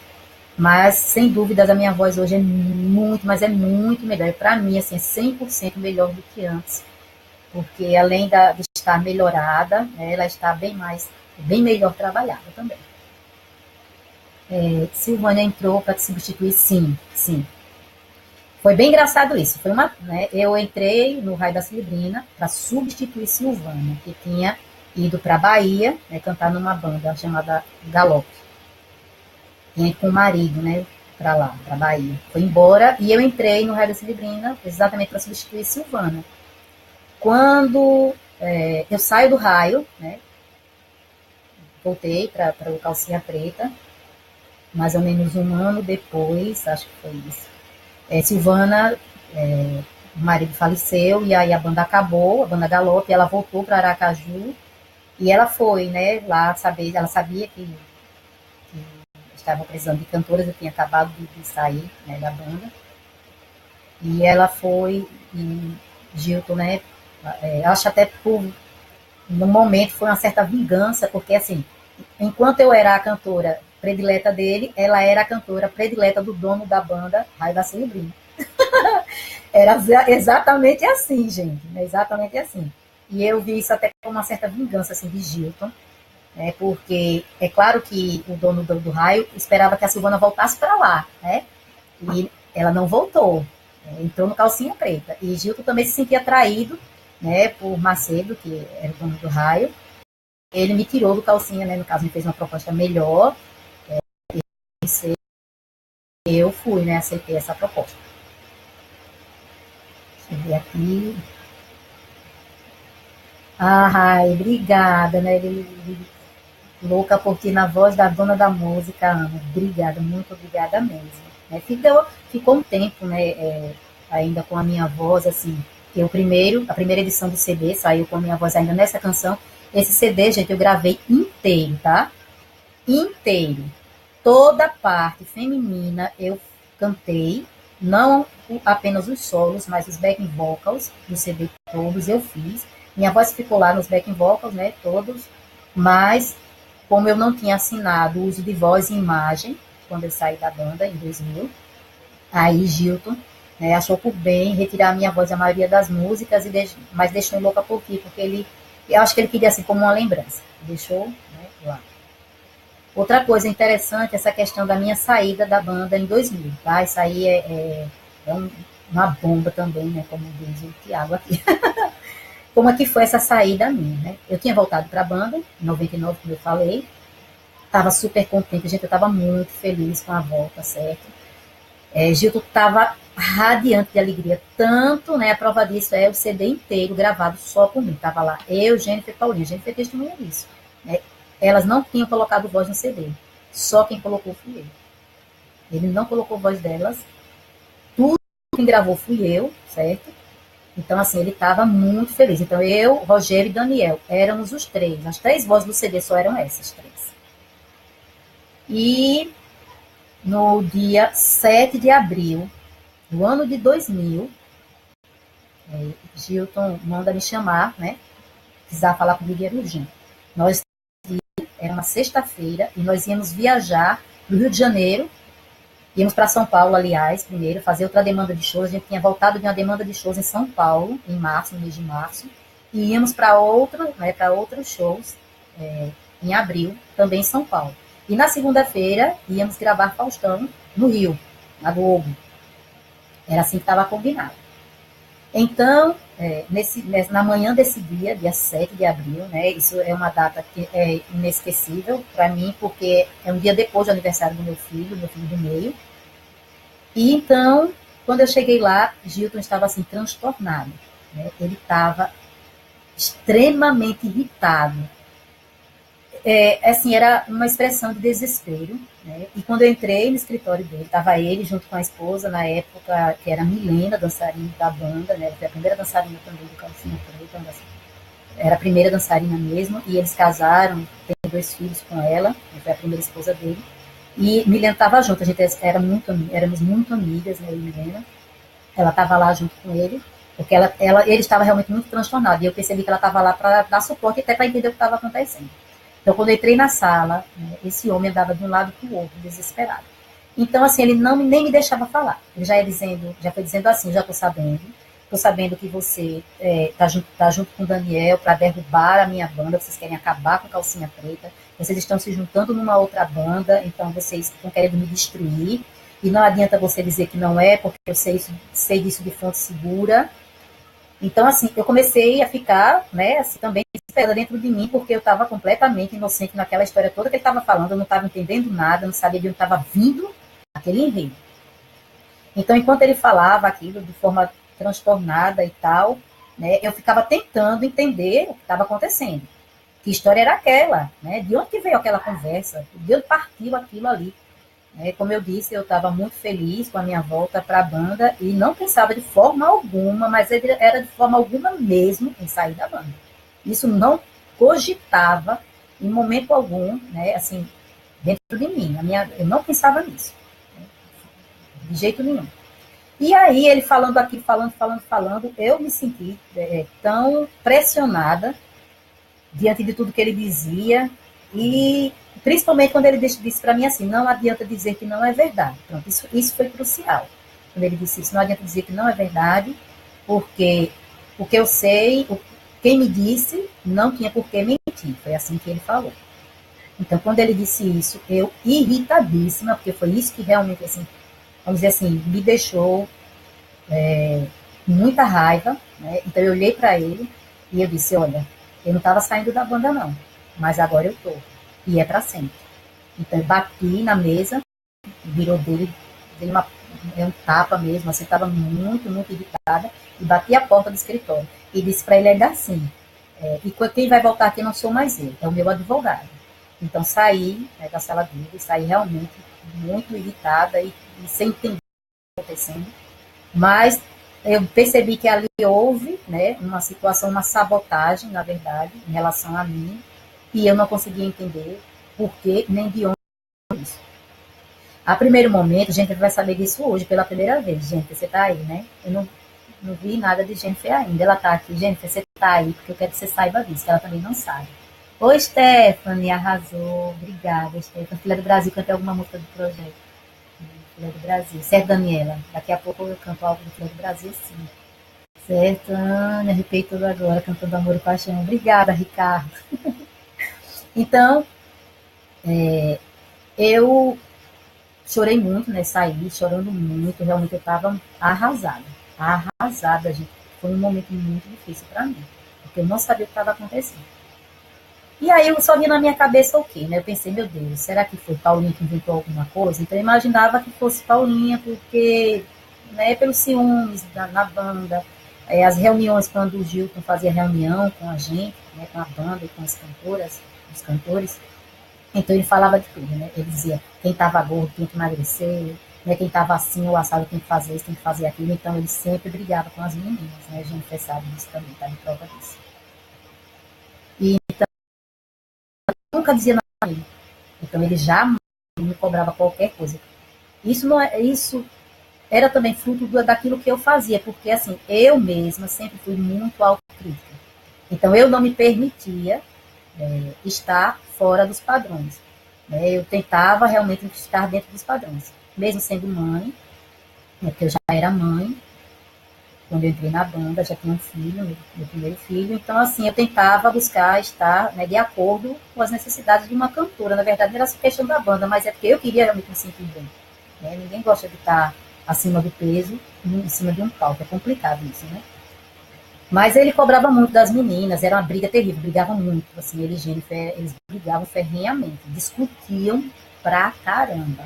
Mas, sem dúvidas, a minha voz hoje é muito, mas é muito melhor. E para mim, assim, é 100% melhor do que antes. Porque além de estar melhorada, né, ela está bem melhor trabalhada também. Silvânia entrou para te substituir? Sim, sim. Foi bem engraçado isso. Né, eu entrei no Raio da Celebrina para substituir Silvânia, que tinha ido para a Bahia, né, cantar numa banda chamada Galope. Tinha ido com o marido, né, para lá, para a Bahia. Foi embora e eu entrei no Raio da Celebrina exatamente para substituir Silvana. Quando eu saio do raio, né, voltei para o Calcinha Preta, mais ou menos um ano depois, acho que foi isso. Silvana, o marido faleceu, e aí a banda acabou, a banda Galope, ela voltou para Aracaju, e ela foi, né, lá saber, ela sabia que estava precisando de cantoras, eu tinha acabado de sair, né, da banda, e ela foi, e Gilton, né, acho até no momento foi uma certa vingança, porque assim, enquanto eu era a cantora predileta dele, ela era a cantora predileta do dono da banda Raio da Celebrina. Era exatamente assim, gente, né? Exatamente assim. E eu vi isso até com uma certa vingança assim, de Gilton, né? Porque é claro que o dono do Raio esperava que a Silvana voltasse para lá, né? E ela não voltou, entrou no Calcinha Preta. E Gilton também se sentia traído, né, por Macedo, que era o dono do Raio. Ele me tirou do Calcinha, né? No caso, me fez uma proposta melhor. Eu fui, né? Aceitei essa proposta. Deixa eu ver aqui. Ai, obrigada, né? Louca por ti na voz da dona da música, Ana. Obrigada, muito obrigada mesmo. Ficou um tempo, né? Ainda com a minha voz, assim. Que a primeira edição do CD saiu com a minha voz ainda nessa canção. Esse CD, gente, eu gravei inteiro, tá? Inteiro. Toda a parte feminina eu cantei, não apenas os solos, mas os backing vocals do CD todos eu fiz. Minha voz ficou lá nos backing vocals, né, todos, mas como eu não tinha assinado o uso de voz e imagem, quando eu saí da banda, em 2000, aí Gilton, né, achou por bem retirar a minha voz da maioria das músicas, mas deixou em Louca por Ti, porque eu acho que ele queria assim como uma lembrança. Deixou, né, lá. Outra coisa interessante é essa questão da minha saída da banda em 2000, tá? Isso aí é uma bomba também, né, como diz o Thiago aqui. Como é que foi essa saída minha, né? Eu tinha voltado para a banda, em 99, como eu falei, estava super contente, gente, eu estava muito feliz com a volta, certo? Gilton estava radiante de alegria, tanto, né, a prova disso é o CD inteiro gravado só por mim, tava lá, eu, Jennifer e Paulinha, Jennifer testemunha disso, né? Elas não tinham colocado voz no CD, só quem colocou fui eu. Ele não colocou voz delas, tudo quem gravou fui eu, certo? Então, assim, ele estava muito feliz. Então, eu, Rogério e Daniel, éramos os três. As três vozes do CD só eram essas três. E no dia 7 de abril do ano de 2000, Gilton manda me chamar, né? Precisava falar comigo era urgente. Nós, era uma sexta-feira, e nós íamos viajar do Rio de Janeiro. Íamos para São Paulo, aliás, primeiro, fazer outra demanda de shows. A gente tinha voltado de uma demanda de shows em São Paulo, em março, no mês de março. E íamos para outros shows em abril, também em São Paulo. E na segunda-feira, íamos gravar Faustão no Rio, na Globo. Era assim que estava combinado. Então, na manhã desse dia 7 de abril, né, isso é uma data que é inesquecível para mim, porque é um dia depois do aniversário do meu filho do meio. E então, quando eu cheguei lá, Gilton estava assim, transtornado. Né? Ele estava extremamente irritado. Assim, era uma expressão de desespero. Né? E quando eu entrei no escritório dele, estava ele junto com a esposa, na época, que era Milena, dançarina da banda, né? Ela foi a primeira dançarina também do Calcinha Preta, era a primeira dançarina mesmo, e eles casaram, tem 2 filhos com ela, foi a primeira esposa dele. E Milena estava junto, a gente éramos muito amigas, né, eu e Milena. Ela estava lá junto com ele, porque ele estava realmente muito transtornado, e eu percebi que ela estava lá para dar suporte, até para entender o que estava acontecendo. Então, quando eu entrei na sala, né, esse homem andava de um lado para o outro, desesperado. Então, assim, ele nem me deixava falar. Ele já foi dizendo assim, já estou sabendo que você tá junto com o Daniel para derrubar a minha banda, vocês querem acabar com Calcinha Preta, vocês estão se juntando numa outra banda, então vocês estão querendo me destruir, e não adianta você dizer que não é, porque eu sei disso de fonte segura. Então, assim, eu comecei a ficar, né, assim, também desesperada dentro de mim, porque eu estava completamente inocente naquela história toda que ele estava falando, eu não estava entendendo nada, não sabia de onde estava vindo aquele enredo. Então, enquanto ele falava aquilo de forma transtornada e tal, né, eu ficava tentando entender o que estava acontecendo. Que história era aquela? Né? De onde que veio aquela conversa? De onde partiu aquilo ali? Como eu disse, eu estava muito feliz com a minha volta para a banda e não pensava de forma alguma, mas era de forma alguma mesmo em sair da banda. Isso não cogitava em momento algum, né, assim, dentro de mim. Eu não pensava nisso, né, de jeito nenhum. E aí, ele falando aqui, falando, eu me senti tão pressionada diante de tudo que ele dizia, e principalmente quando ele disse para mim assim, não adianta dizer que não é verdade. Pronto, isso foi crucial. Quando ele disse isso, não adianta dizer que não é verdade, porque o que eu sei, quem me disse, não tinha por que mentir. Foi assim que ele falou. Então, quando ele disse isso, eu irritadíssima, porque foi isso que realmente, assim, vamos dizer assim, me deixou muita raiva, né? Então, eu olhei para ele e eu disse, olha, eu não estava saindo da banda, não, mas agora eu estou. E é para sempre. Então, eu bati na mesa, virou dele um tapa mesmo, assim, estava muito, muito irritada, e bati a porta do escritório. E disse para ele ainda assim, e quem vai voltar aqui não sou mais eu, é o meu advogado. Então, saí, né, da sala dele, saí realmente muito irritada e sem entender o que estava acontecendo. Mas eu percebi que ali houve, né, uma situação, uma sabotagem, na verdade, em relação a mim, e eu não conseguia entender por que nem de onde isso. A primeiro momento, a gente vai saber disso hoje pela primeira vez. Gente, você está aí, né? Eu não vi nada de Jennifer ainda. Ela está aqui. Jennifer, você aí, porque eu quero que você saiba disso, que ela também não sabe. Oi, Stephanie, arrasou. Obrigada, Stephanie. Filha do Brasil, cantei alguma música do projeto. Filha do Brasil. Certo, Daniela? Daqui a pouco eu canto algo do Filha do Brasil, sim. Certo, Ana, arrepiei tudo agora, cantando Amor e Paixão. Obrigada, Ricardo. Então, eu chorei muito, né? Saí chorando muito. Realmente eu estava arrasada. Arrasada, gente. Foi um momento muito difícil para mim. Porque eu não sabia o que estava acontecendo. E aí eu só vi na minha cabeça o quê, né? Eu pensei, meu Deus, será que foi Paulinha que inventou alguma coisa? Então eu imaginava que fosse Paulinha, porque, né, pelos ciúmes na banda, as reuniões quando o Gilton fazia reunião com a gente, né, com a banda e com as cantoras, os cantores, então ele falava de tudo, né? Ele dizia, quem estava gordo tem que emagrecer, né? Quem estava assim ou assado tem que fazer isso, tem que fazer aquilo. Então ele sempre brigava com as meninas, né? A gente sabe disso também, tá de prova disso. E nunca dizia nada pra mim. Então ele jamais me cobrava qualquer coisa. Isso não é, isso era também fruto daquilo que eu fazia, porque assim, eu mesma sempre fui muito autocrítica. Então eu não me permitia estar fora dos padrões. Né? Eu tentava realmente estar dentro dos padrões. Mesmo sendo mãe, né, porque eu já era mãe, quando eu entrei na banda, já tinha um filho, meu primeiro filho. Então, assim, eu tentava buscar estar, né, de acordo com as necessidades de uma cantora. Na verdade, não era só questão da banda, mas é porque eu queria realmente me sentir bem. Né? Ninguém gosta de estar acima do peso, em cima de um palco. É complicado isso, né? Mas ele cobrava muito das meninas, era uma briga terrível, brigavam muito. Assim, ele e Jennifer, eles brigavam ferrenhamente, discutiam pra caramba.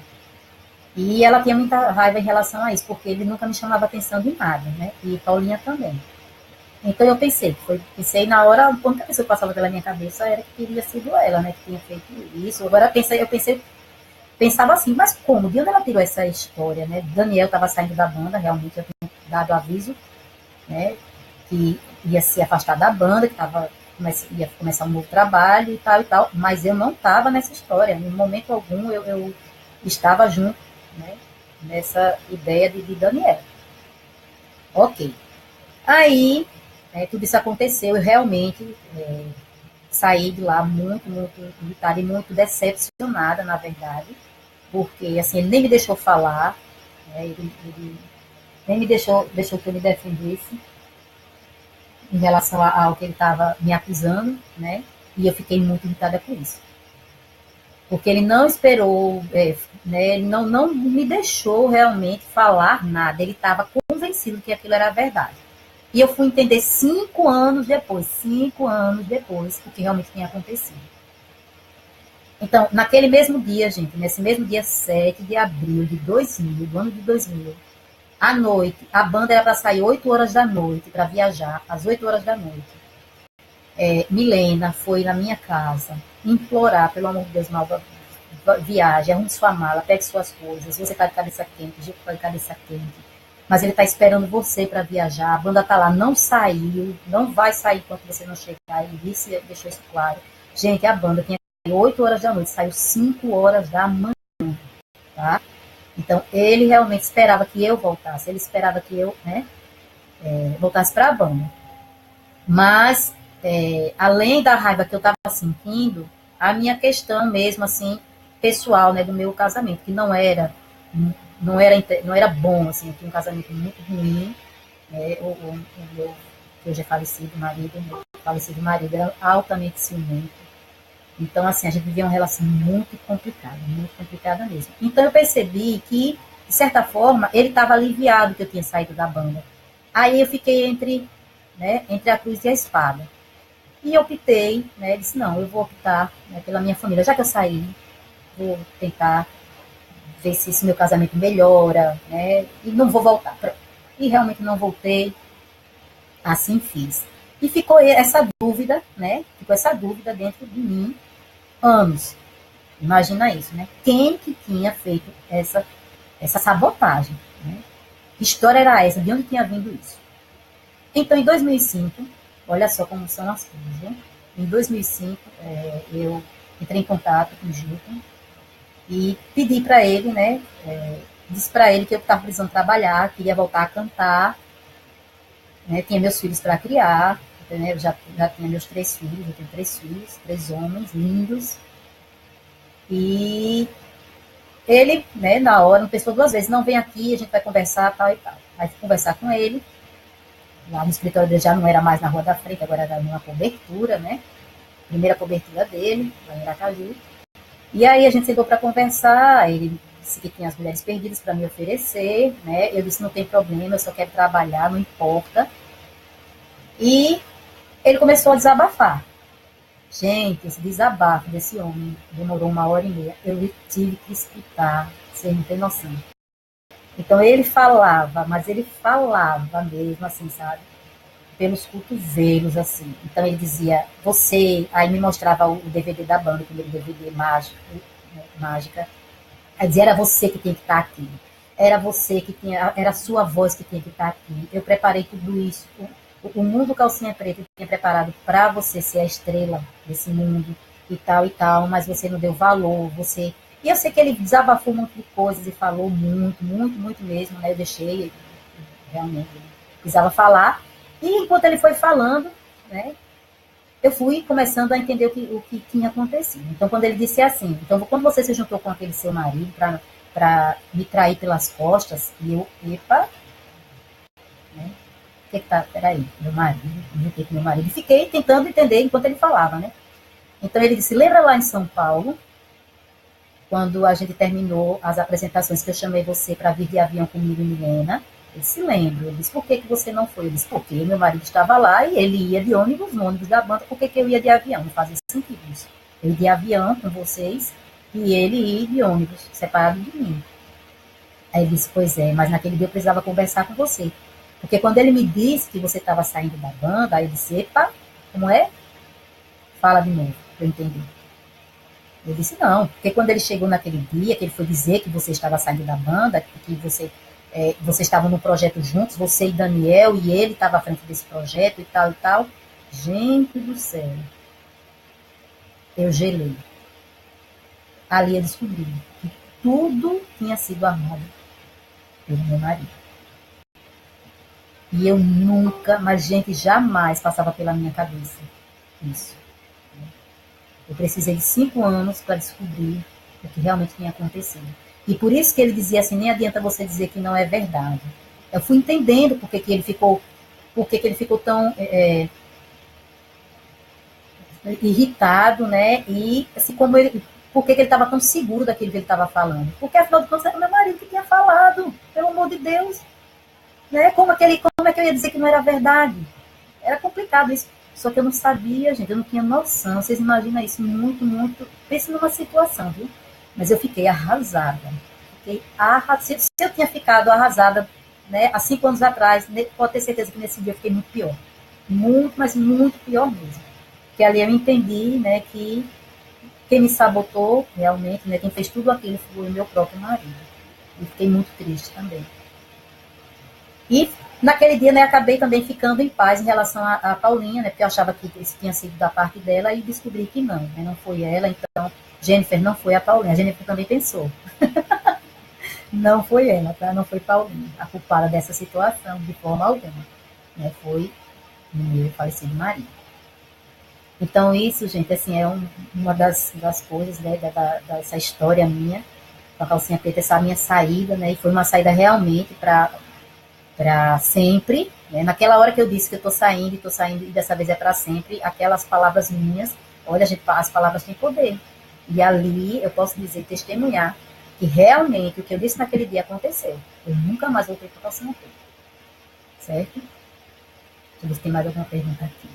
E ela tinha muita raiva em relação a isso, porque ele nunca me chamava atenção de nada, né? E Paulinha também. Então eu pensei na hora, a única pessoa que passava pela minha cabeça era que teria sido ela, né? Que tinha feito isso. Agora pensava assim, mas como? De onde ela tirou essa história, né? Daniel estava saindo da banda, realmente eu tinha dado aviso, né? Que ia se afastar da banda, que ia começar um novo trabalho e tal, mas eu não estava nessa história. Em momento algum eu estava junto, né? Nessa ideia de Daniel. Ok. Aí, tudo isso aconteceu e realmente saí de lá muito, muito irritada e muito decepcionada, na verdade, porque assim, ele nem me deixou falar, né, ele nem me deixou que eu me defendesse em relação ao que ele estava me acusando, né? E eu fiquei muito irritada com isso. Porque ele não esperou, né, ele não me deixou realmente falar nada, ele estava convencido que aquilo era verdade. E eu fui entender 5 anos depois, o que realmente tinha acontecido. Então, naquele mesmo dia, gente, nesse mesmo dia 7 de abril de 2000, do ano de 2000, à noite, a banda era para sair 8 horas da noite, para viajar, às 8 horas da noite. Milena foi na minha casa implorar, pelo amor de Deus, Malva, viaje, arrume sua mala, pegue suas coisas, você está de cabeça quente, o Gil está de cabeça quente, mas ele está esperando você para viajar, a banda está lá, não saiu, não vai sair enquanto você não chegar, ele disse, deixou isso claro. Gente, a banda tinha 8 horas da noite, saiu 5 horas da manhã, tá? Então, ele realmente esperava que eu voltasse, ele esperava que eu, né, voltasse para a banda. Mas, além da raiva que eu estava sentindo, a minha questão mesmo, assim, pessoal, né, do meu casamento, que não era bom, assim, eu tinha um casamento muito ruim, né, o meu, que hoje é falecido marido, meu falecido marido era altamente ciumento. Então, assim, a gente vivia uma relação muito complicada mesmo. Então, eu percebi que, de certa forma, ele estava aliviado que eu tinha saído da banda. Aí eu fiquei entre a cruz e a espada. E eu optei, né, disse, não, eu vou optar, né, pela minha família. Já que eu saí, vou tentar ver se esse meu casamento melhora, né, e não vou voltar. Pronto. E realmente não voltei, assim fiz. E ficou essa dúvida, né, ficou essa dúvida dentro de mim, anos. Imagina isso, né? Quem que tinha feito essa sabotagem? Né? Que história era essa? De onde tinha vindo isso? Então, em 2005, olha só como são as coisas, né? Em 2005, eu entrei em contato com o Gilton e pedi para ele, né? Disse para ele que eu estava precisando trabalhar, queria voltar a cantar, né? Tinha meus filhos para criar, né, eu já tinha meus 3 filhos, eu tenho 3 filhos, 3 homens lindos, e ele, né, na hora, não pensou 2 vezes, não, vem aqui, a gente vai conversar, tal e tal. Aí fui conversar com ele, lá no escritório dele já não era mais na Rua da Frente, agora era numa cobertura, né, primeira cobertura dele, lá em Aracaju. E aí a gente sentou para conversar, ele disse que tinha as mulheres perdidas para me oferecer, né, eu disse, não tem problema, eu só quero trabalhar, não importa. E ele começou a desabafar. Gente, esse desabafo desse homem demorou 1 hora e meia. Eu tive que escutar, você não tem noção. Então ele falava, mas ele falava mesmo, assim, sabe? Pelos cotovelos, assim. Então ele dizia, você, aí me mostrava o DVD da banda, o primeiro DVD mágico, né, mágica. Aí dizia, era você que tinha que estar aqui. Era você que tinha, era a sua voz que tinha que estar aqui. Eu preparei tudo isso. O mundo Calcinha Preta tinha preparado para você ser a estrela desse mundo e tal, mas você não deu valor, você... E eu sei que ele desabafou um monte de coisas e falou muito, muito, muito mesmo, né? Eu deixei, realmente, ele precisava falar. E enquanto ele foi falando, né, eu fui começando a entender o que tinha acontecido. Então, quando ele disse assim, então, quando você se juntou com aquele seu marido para me trair pelas costas, e eu, epa, né? Que tá, peraí, meu marido, me juntei com meu marido, e fiquei tentando entender enquanto ele falava, né? Então ele disse, lembra lá em São Paulo, quando a gente terminou as apresentações que eu chamei você para vir de avião comigo e Milena? Ele se lembra. Ele disse, por que você não foi? Eu disse, porque meu marido estava lá e ele ia de ônibus, no ônibus da banda, por que eu ia de avião? Não fazia sentido isso. Eu ia de avião com vocês e ele ia de ônibus, separado de mim. Aí ele disse, pois é, mas naquele dia eu precisava conversar com você. Porque quando ele me disse que você estava saindo da banda, aí eu disse, epa, como é? Fala de novo, para eu entender. Eu disse, não, porque quando ele chegou naquele dia, que ele foi dizer que você estava saindo da banda, que você estava no projeto juntos, você e Daniel, e ele estava à frente desse projeto e tal e tal. Gente do céu, eu gelei. Ali eu descobri que tudo tinha sido armado pelo meu marido. E eu nunca, mas gente, jamais passava pela minha cabeça isso. Eu precisei de 5 anos para descobrir o que realmente tinha acontecido. E por isso que ele dizia assim, nem adianta você dizer que não é verdade. Eu fui entendendo por que ele ficou tão irritado, né? E assim, por que ele estava tão seguro daquilo que ele estava falando. Porque afinal de contas era meu marido que tinha falado, pelo amor de Deus. Né? Como é que eu ia dizer que não era verdade? Era complicado isso. Só que eu não sabia, gente, eu não tinha noção. Vocês imaginam isso muito, muito. Pense numa situação, viu? Mas eu fiquei arrasada. Se eu tinha ficado arrasada, né, há 5 anos atrás, pode ter certeza que nesse dia eu fiquei muito pior. Muito, mas muito pior mesmo. Porque ali eu entendi, né, que quem me sabotou realmente, né, quem fez tudo aquilo foi o meu próprio marido. E fiquei muito triste também. E naquele dia, né, acabei também ficando em paz em relação a Paulinha, né, porque eu achava que isso tinha sido da parte dela e descobri que não, né, não foi ela, então Jennifer não foi a Paulinha. A Jennifer também pensou. Não foi ela, tá? Não foi Paulinha a culpada dessa situação, de forma alguma. Né, foi o meu falecido marido. Então isso, gente, assim, é uma das coisas, né, dessa história minha, com a Calcinha Preta, essa minha saída, né, e foi uma saída realmente para sempre, né? Naquela hora que eu disse que eu estou saindo e dessa vez é para sempre, aquelas palavras minhas, olha, gente, as palavras têm poder. E ali eu posso dizer, testemunhar, que realmente o que eu disse naquele dia aconteceu. Eu nunca mais voltei para a Calcinha Preta. Certo? Deixa eu ver se tem mais alguma pergunta aqui.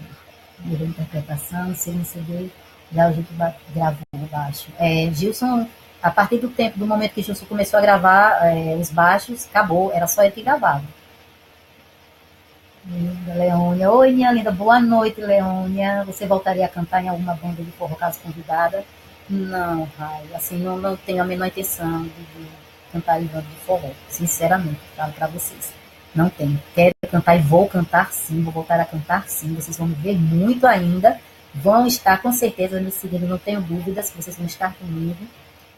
Mudou a interpretação, se não CD, já o Gilson gravou baixo. Gilson, a partir do momento que Gilson começou a gravar os baixos, acabou, era só ele que gravava. Linda, Leônia. Oi, minha linda. Boa noite, Leônia. Você voltaria a cantar em alguma banda de forró caso convidada? Não, Rai. Assim, não tenho a menor intenção de cantar em banda de forró. Sinceramente, falo para vocês. Não tenho. Quero cantar e vou cantar sim. Vou voltar a cantar sim. Vocês vão me ver muito ainda. Vão estar com certeza me seguindo. Não tenho dúvidas que vocês vão estar comigo.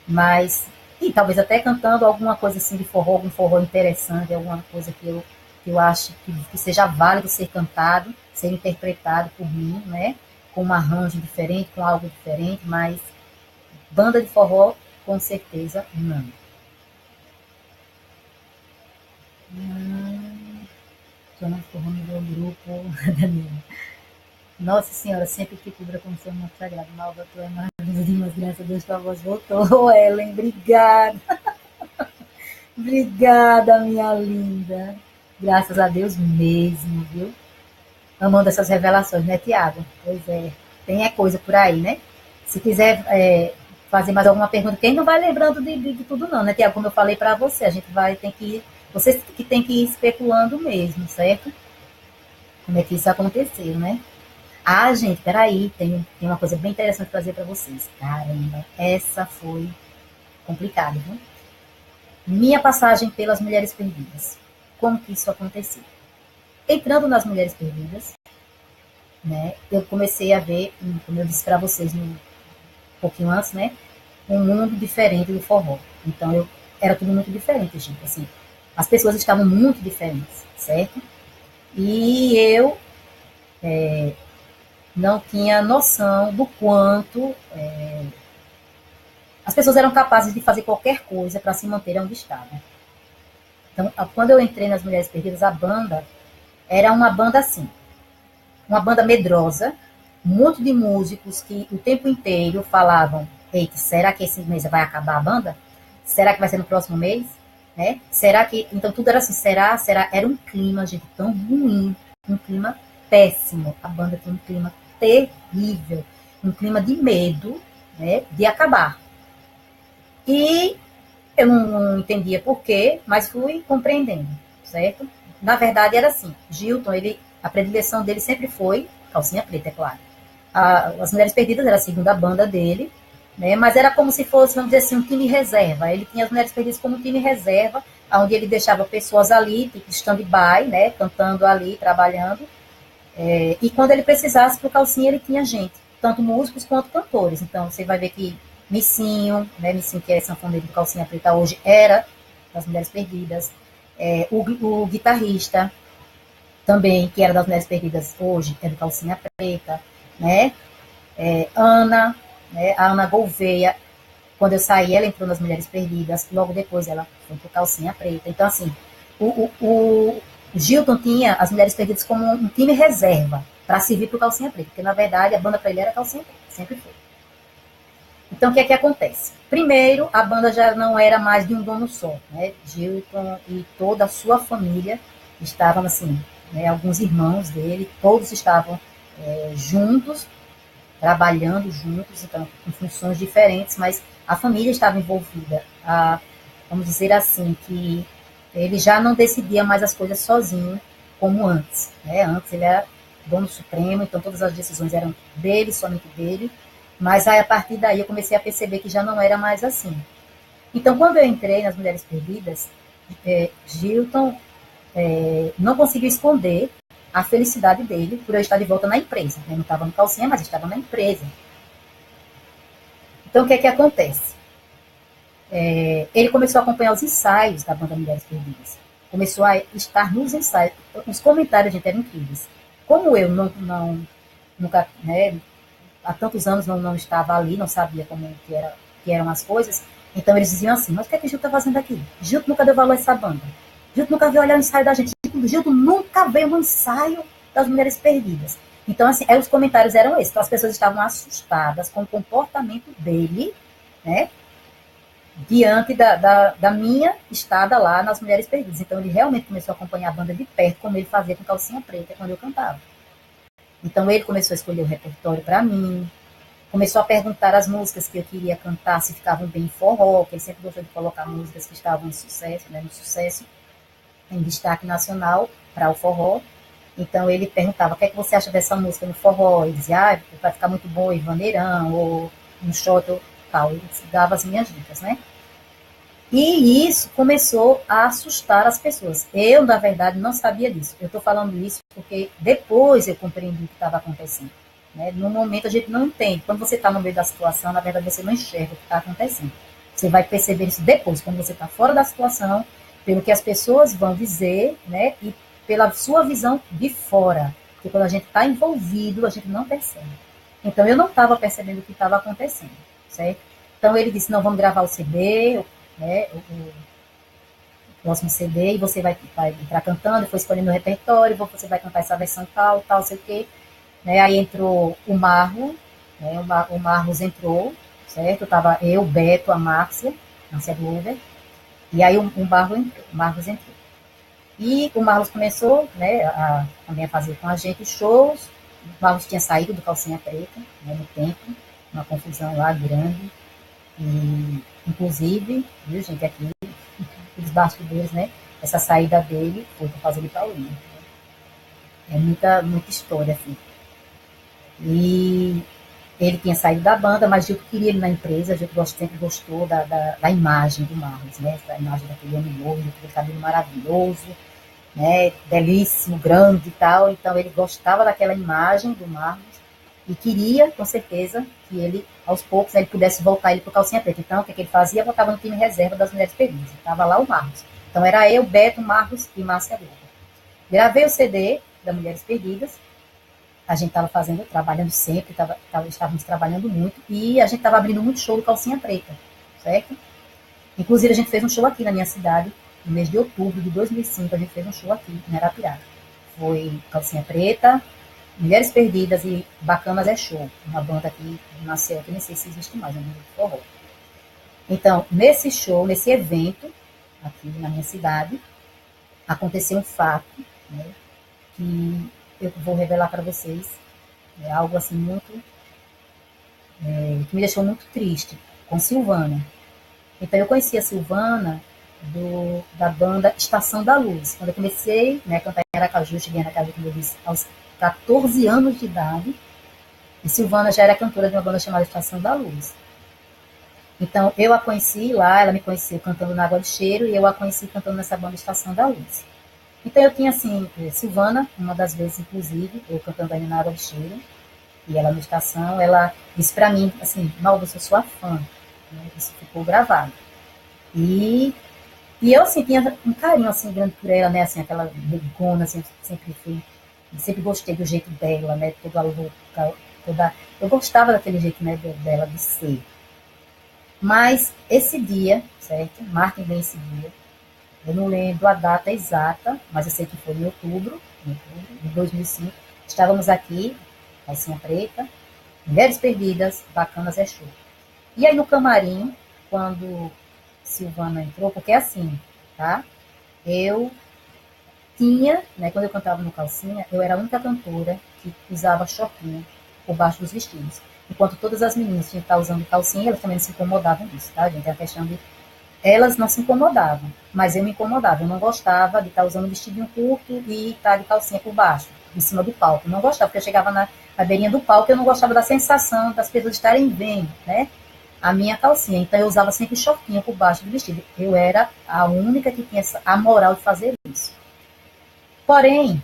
Mas, e talvez até cantando alguma coisa assim de forró, algum forró interessante, alguma coisa que eu acho que seja válido ser cantado, ser interpretado por mim, né? Com um arranjo diferente, com algo diferente, mas banda de forró, com certeza, não. Eu não forró no meu grupo, Daniela. Nossa Senhora, sempre que cubra com seu nome sagrado, malva tu é maravilhosa, graças a Deus tua voz voltou, Ellen, obrigada. Obrigada, minha linda. Graças a Deus mesmo, viu? Amando essas revelações, né, Tiago? Pois é, tem coisa por aí, né? Se quiser fazer mais alguma pergunta, quem não vai lembrando de tudo não, né, Tiago? Como eu falei para você, a gente vai ter que ir, vocês que tem que ir especulando mesmo, certo? Como é que isso aconteceu, né? Ah, gente, peraí, tem uma coisa bem interessante para trazer para vocês. Caramba, essa foi complicada, viu? Minha passagem pelas Mulheres Perdidas. Como que isso aconteceu? Entrando nas Mulheres Perdidas, né, eu comecei a ver, como eu disse para vocês um pouquinho antes, né, um mundo diferente do forró. Então era tudo muito diferente, gente. Assim, as pessoas estavam muito diferentes, certo? E eu não tinha noção do quanto as pessoas eram capazes de fazer qualquer coisa para se manter onde estavam. Então, quando eu entrei nas Mulheres Perdidas, a banda era uma banda assim, uma banda medrosa, um monte de músicos que o tempo inteiro falavam: eita, será que esse mês vai acabar a banda? Será que vai ser no próximo mês? Né? Será que... Então tudo era assim, será? Era um clima, gente, tão ruim, um clima péssimo. A banda tinha um clima terrível, um clima de medo, né, de acabar. E eu não entendia por quê, mas fui compreendendo, certo? Na verdade era assim, Gilton, a predileção dele sempre foi calcinha preta, é claro. As Mulheres Perdidas era a segunda banda dele, né? Mas era como se fosse, vamos dizer assim, um time reserva. Ele tinha as Mulheres Perdidas como um time reserva, onde ele deixava pessoas ali, tipo stand-by, né? Cantando ali, trabalhando. E quando ele precisasse pro calcinha, ele tinha gente, tanto músicos quanto cantores. Então você vai ver que Missinho, né? Missinho, que é sanfoneiro do Calcinha Preta hoje, era das Mulheres Perdidas. O guitarrista também, que era das Mulheres Perdidas hoje, é do Calcinha Preta, né? Ana, né? A Ana Gouveia, quando eu saí, ela entrou nas Mulheres Perdidas, logo depois ela foi pro Calcinha Preta. Então, assim, o Gilton tinha as Mulheres Perdidas como um time reserva para servir pro Calcinha Preta, porque na verdade a banda para ele era Calcinha Preta, sempre foi. Então, o que é que acontece? Primeiro, a banda já não era mais de um dono só, né? Gilton e toda a sua família estavam assim, né? Alguns irmãos dele, todos estavam juntos, trabalhando juntos, então, com funções diferentes, mas a família estava envolvida. Vamos dizer assim, que ele já não decidia mais as coisas sozinho, como antes, né? Antes ele era dono supremo, então todas as decisões eram dele, somente dele, mas aí, a partir daí eu comecei a perceber que já não era mais assim. Então, quando eu entrei nas Mulheres Perdidas, Gilton não conseguiu esconder a felicidade dele por eu estar de volta na empresa. Eu não estava no calcinha, mas estava na empresa. Então, o que é que acontece? Ele começou a acompanhar os ensaios da banda Mulheres Perdidas. Começou a estar nos ensaios. Os comentários, gente, eram incríveis. Como eu nunca, né, há tantos anos não estava ali, não sabia como que eram as coisas, então eles diziam assim: mas o que é que o Gilton está fazendo aqui? Gilton nunca deu valor a essa banda. Gilton nunca veio olhar o ensaio da gente. Gilton nunca veio no ensaio das Mulheres Perdidas. Então, assim, os comentários eram esses. Então, as pessoas estavam assustadas com o comportamento dele, né, diante da minha estada lá nas Mulheres Perdidas. Então, ele realmente começou a acompanhar a banda de perto, como ele fazia com Calcinha Preta quando eu cantava. Então, ele começou a escolher o repertório para mim, começou a perguntar as músicas que eu queria cantar, se ficavam bem em forró, que ele sempre gostou de colocar músicas que estavam em sucesso, né, no sucesso, em destaque nacional para o forró. Então, ele perguntava: o que é que você acha dessa música no forró? Ele dizia: vai ficar muito bom em Vaneirão, ou no shot, ou tal. Ele dava as minhas dicas, né? E isso começou a assustar as pessoas. Eu, na verdade, não sabia disso. Eu estou falando isso porque depois eu compreendi o que estava acontecendo. Né? No momento a gente não entende. Quando você está no meio da situação, na verdade você não enxerga o que está acontecendo. Você vai perceber isso depois, quando você está fora da situação, pelo que as pessoas vão dizer, né? E pela sua visão de fora. Porque quando a gente está envolvido, a gente não percebe. Então, eu não estava percebendo o que estava acontecendo, certo? Então, ele disse, não, vamos gravar o CD, né, o próximo CD, e você vai entrar cantando, foi escolhendo o repertório, você vai cantar essa versão tal, sei o quê. Né? Aí entrou o Marlon, né? O Marlos entrou, certo? Tava eu, Beto, a Márcia Glover, e aí o Marlos entrou. E o Marlos começou, né, também a fazer com a gente shows. O Marlos tinha saído do Calcinha Preta, né, no tempo, uma confusão lá grande. E, inclusive, viu, gente, aqui, os bastidores, né, essa saída dele foi por causa de Paulinho. É muita história, assim. E ele tinha saído da banda, mas eu queria ele na empresa, a gente sempre gostou da imagem do Marlos, né? Da imagem daquele homem novo, aquele cabelo maravilhoso, né? Belíssimo, grande e tal. Então ele gostava daquela imagem do Marlos e queria, com certeza, que ele, aos poucos, ele pudesse voltar ele para o Calcinha Preta. Então, o que ele fazia? Botava no time reserva das Mulheres Perdidas. Estava lá o Marlos. Então era eu, Beto, Marlos e Márcia Glover. Gravei o CD da Mulheres Perdidas. A gente estava trabalhando sempre, estávamos trabalhando muito, e a gente estava abrindo muito show do Calcinha Preta, certo? Inclusive, a gente fez um show aqui na minha cidade, no mês de outubro de 2005, a gente fez um show aqui, em Arapiraca. Foi Calcinha Preta, Mulheres Perdidas e Bacanas é Show, uma banda aqui de Maceió, que nem sei se existe mais, é um de forró. Então, nesse show, nesse evento, aqui na minha cidade, aconteceu um fato, né, que eu vou revelar para vocês, é algo assim muito, que me deixou muito triste, com Silvana. Então eu conheci a Silvana da banda Estação da Luz. Quando eu comecei, né, a cantar em Aracaju, cheguei em Aracaju, como eu disse, aos 14 anos de idade, e Silvana já era cantora de uma banda chamada Estação da Luz. Então eu a conheci lá, ela me conheceu cantando na Água de Cheiro, e eu a conheci cantando nessa banda Estação da Luz. Então eu tinha assim, Silvana, uma das vezes, inclusive, eu cantando ainda na Água de Cheiro, e ela na estação, ela disse para mim, assim, Malva, eu sou sua fã, né? Isso ficou gravado. E eu, assim, tinha um carinho, assim, grande por ela, né, assim, aquela negona, assim, sempre gostei do jeito dela, né, toda louca, eu gostava daquele jeito, né, dela de ser. Mas esse dia, certo? Marquem bem esse dia. Eu não lembro a data exata, mas eu sei que foi em outubro de 2005. Estávamos aqui, Calcinha Preta, Mulheres Perdidas, Bacanas é Show. E aí no camarim, quando Silvana entrou, porque é assim, tá? Eu tinha, né, quando eu cantava no Calcinha, eu era a única cantora que usava shortinho por baixo dos vestidos. Enquanto todas as meninas tinham que estar usando calcinha, elas também não se incomodavam disso, tá, gente? É a questão de elas não se incomodavam, mas eu me incomodava. Eu não gostava de estar usando um vestidinho curto e estar de calcinha por baixo, em cima do palco. Eu não gostava, porque eu chegava na beirinha do palco e eu não gostava da sensação das pessoas estarem vendo, né, a minha calcinha. Então eu usava sempre shortinho por baixo do vestido. Eu era a única que tinha a moral de fazer isso. Porém,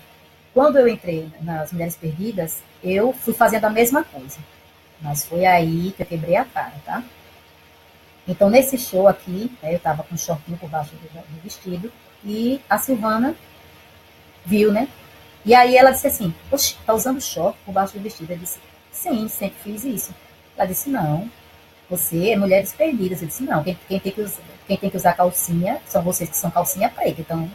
quando eu entrei nas Mulheres Perdidas, eu fui fazendo a mesma coisa. Mas foi aí que eu quebrei a cara, tá? Então, nesse show aqui, né, eu estava com um shortinho por baixo do vestido, e a Silvana viu, né? E aí ela disse assim, poxa, tá usando short por baixo do vestido? Eu disse, sim, sempre fiz isso. Ela disse, não, você é Mulheres Perdidas. Eu disse, não, quem tem que usar calcinha são vocês que são calcinha preta. Então,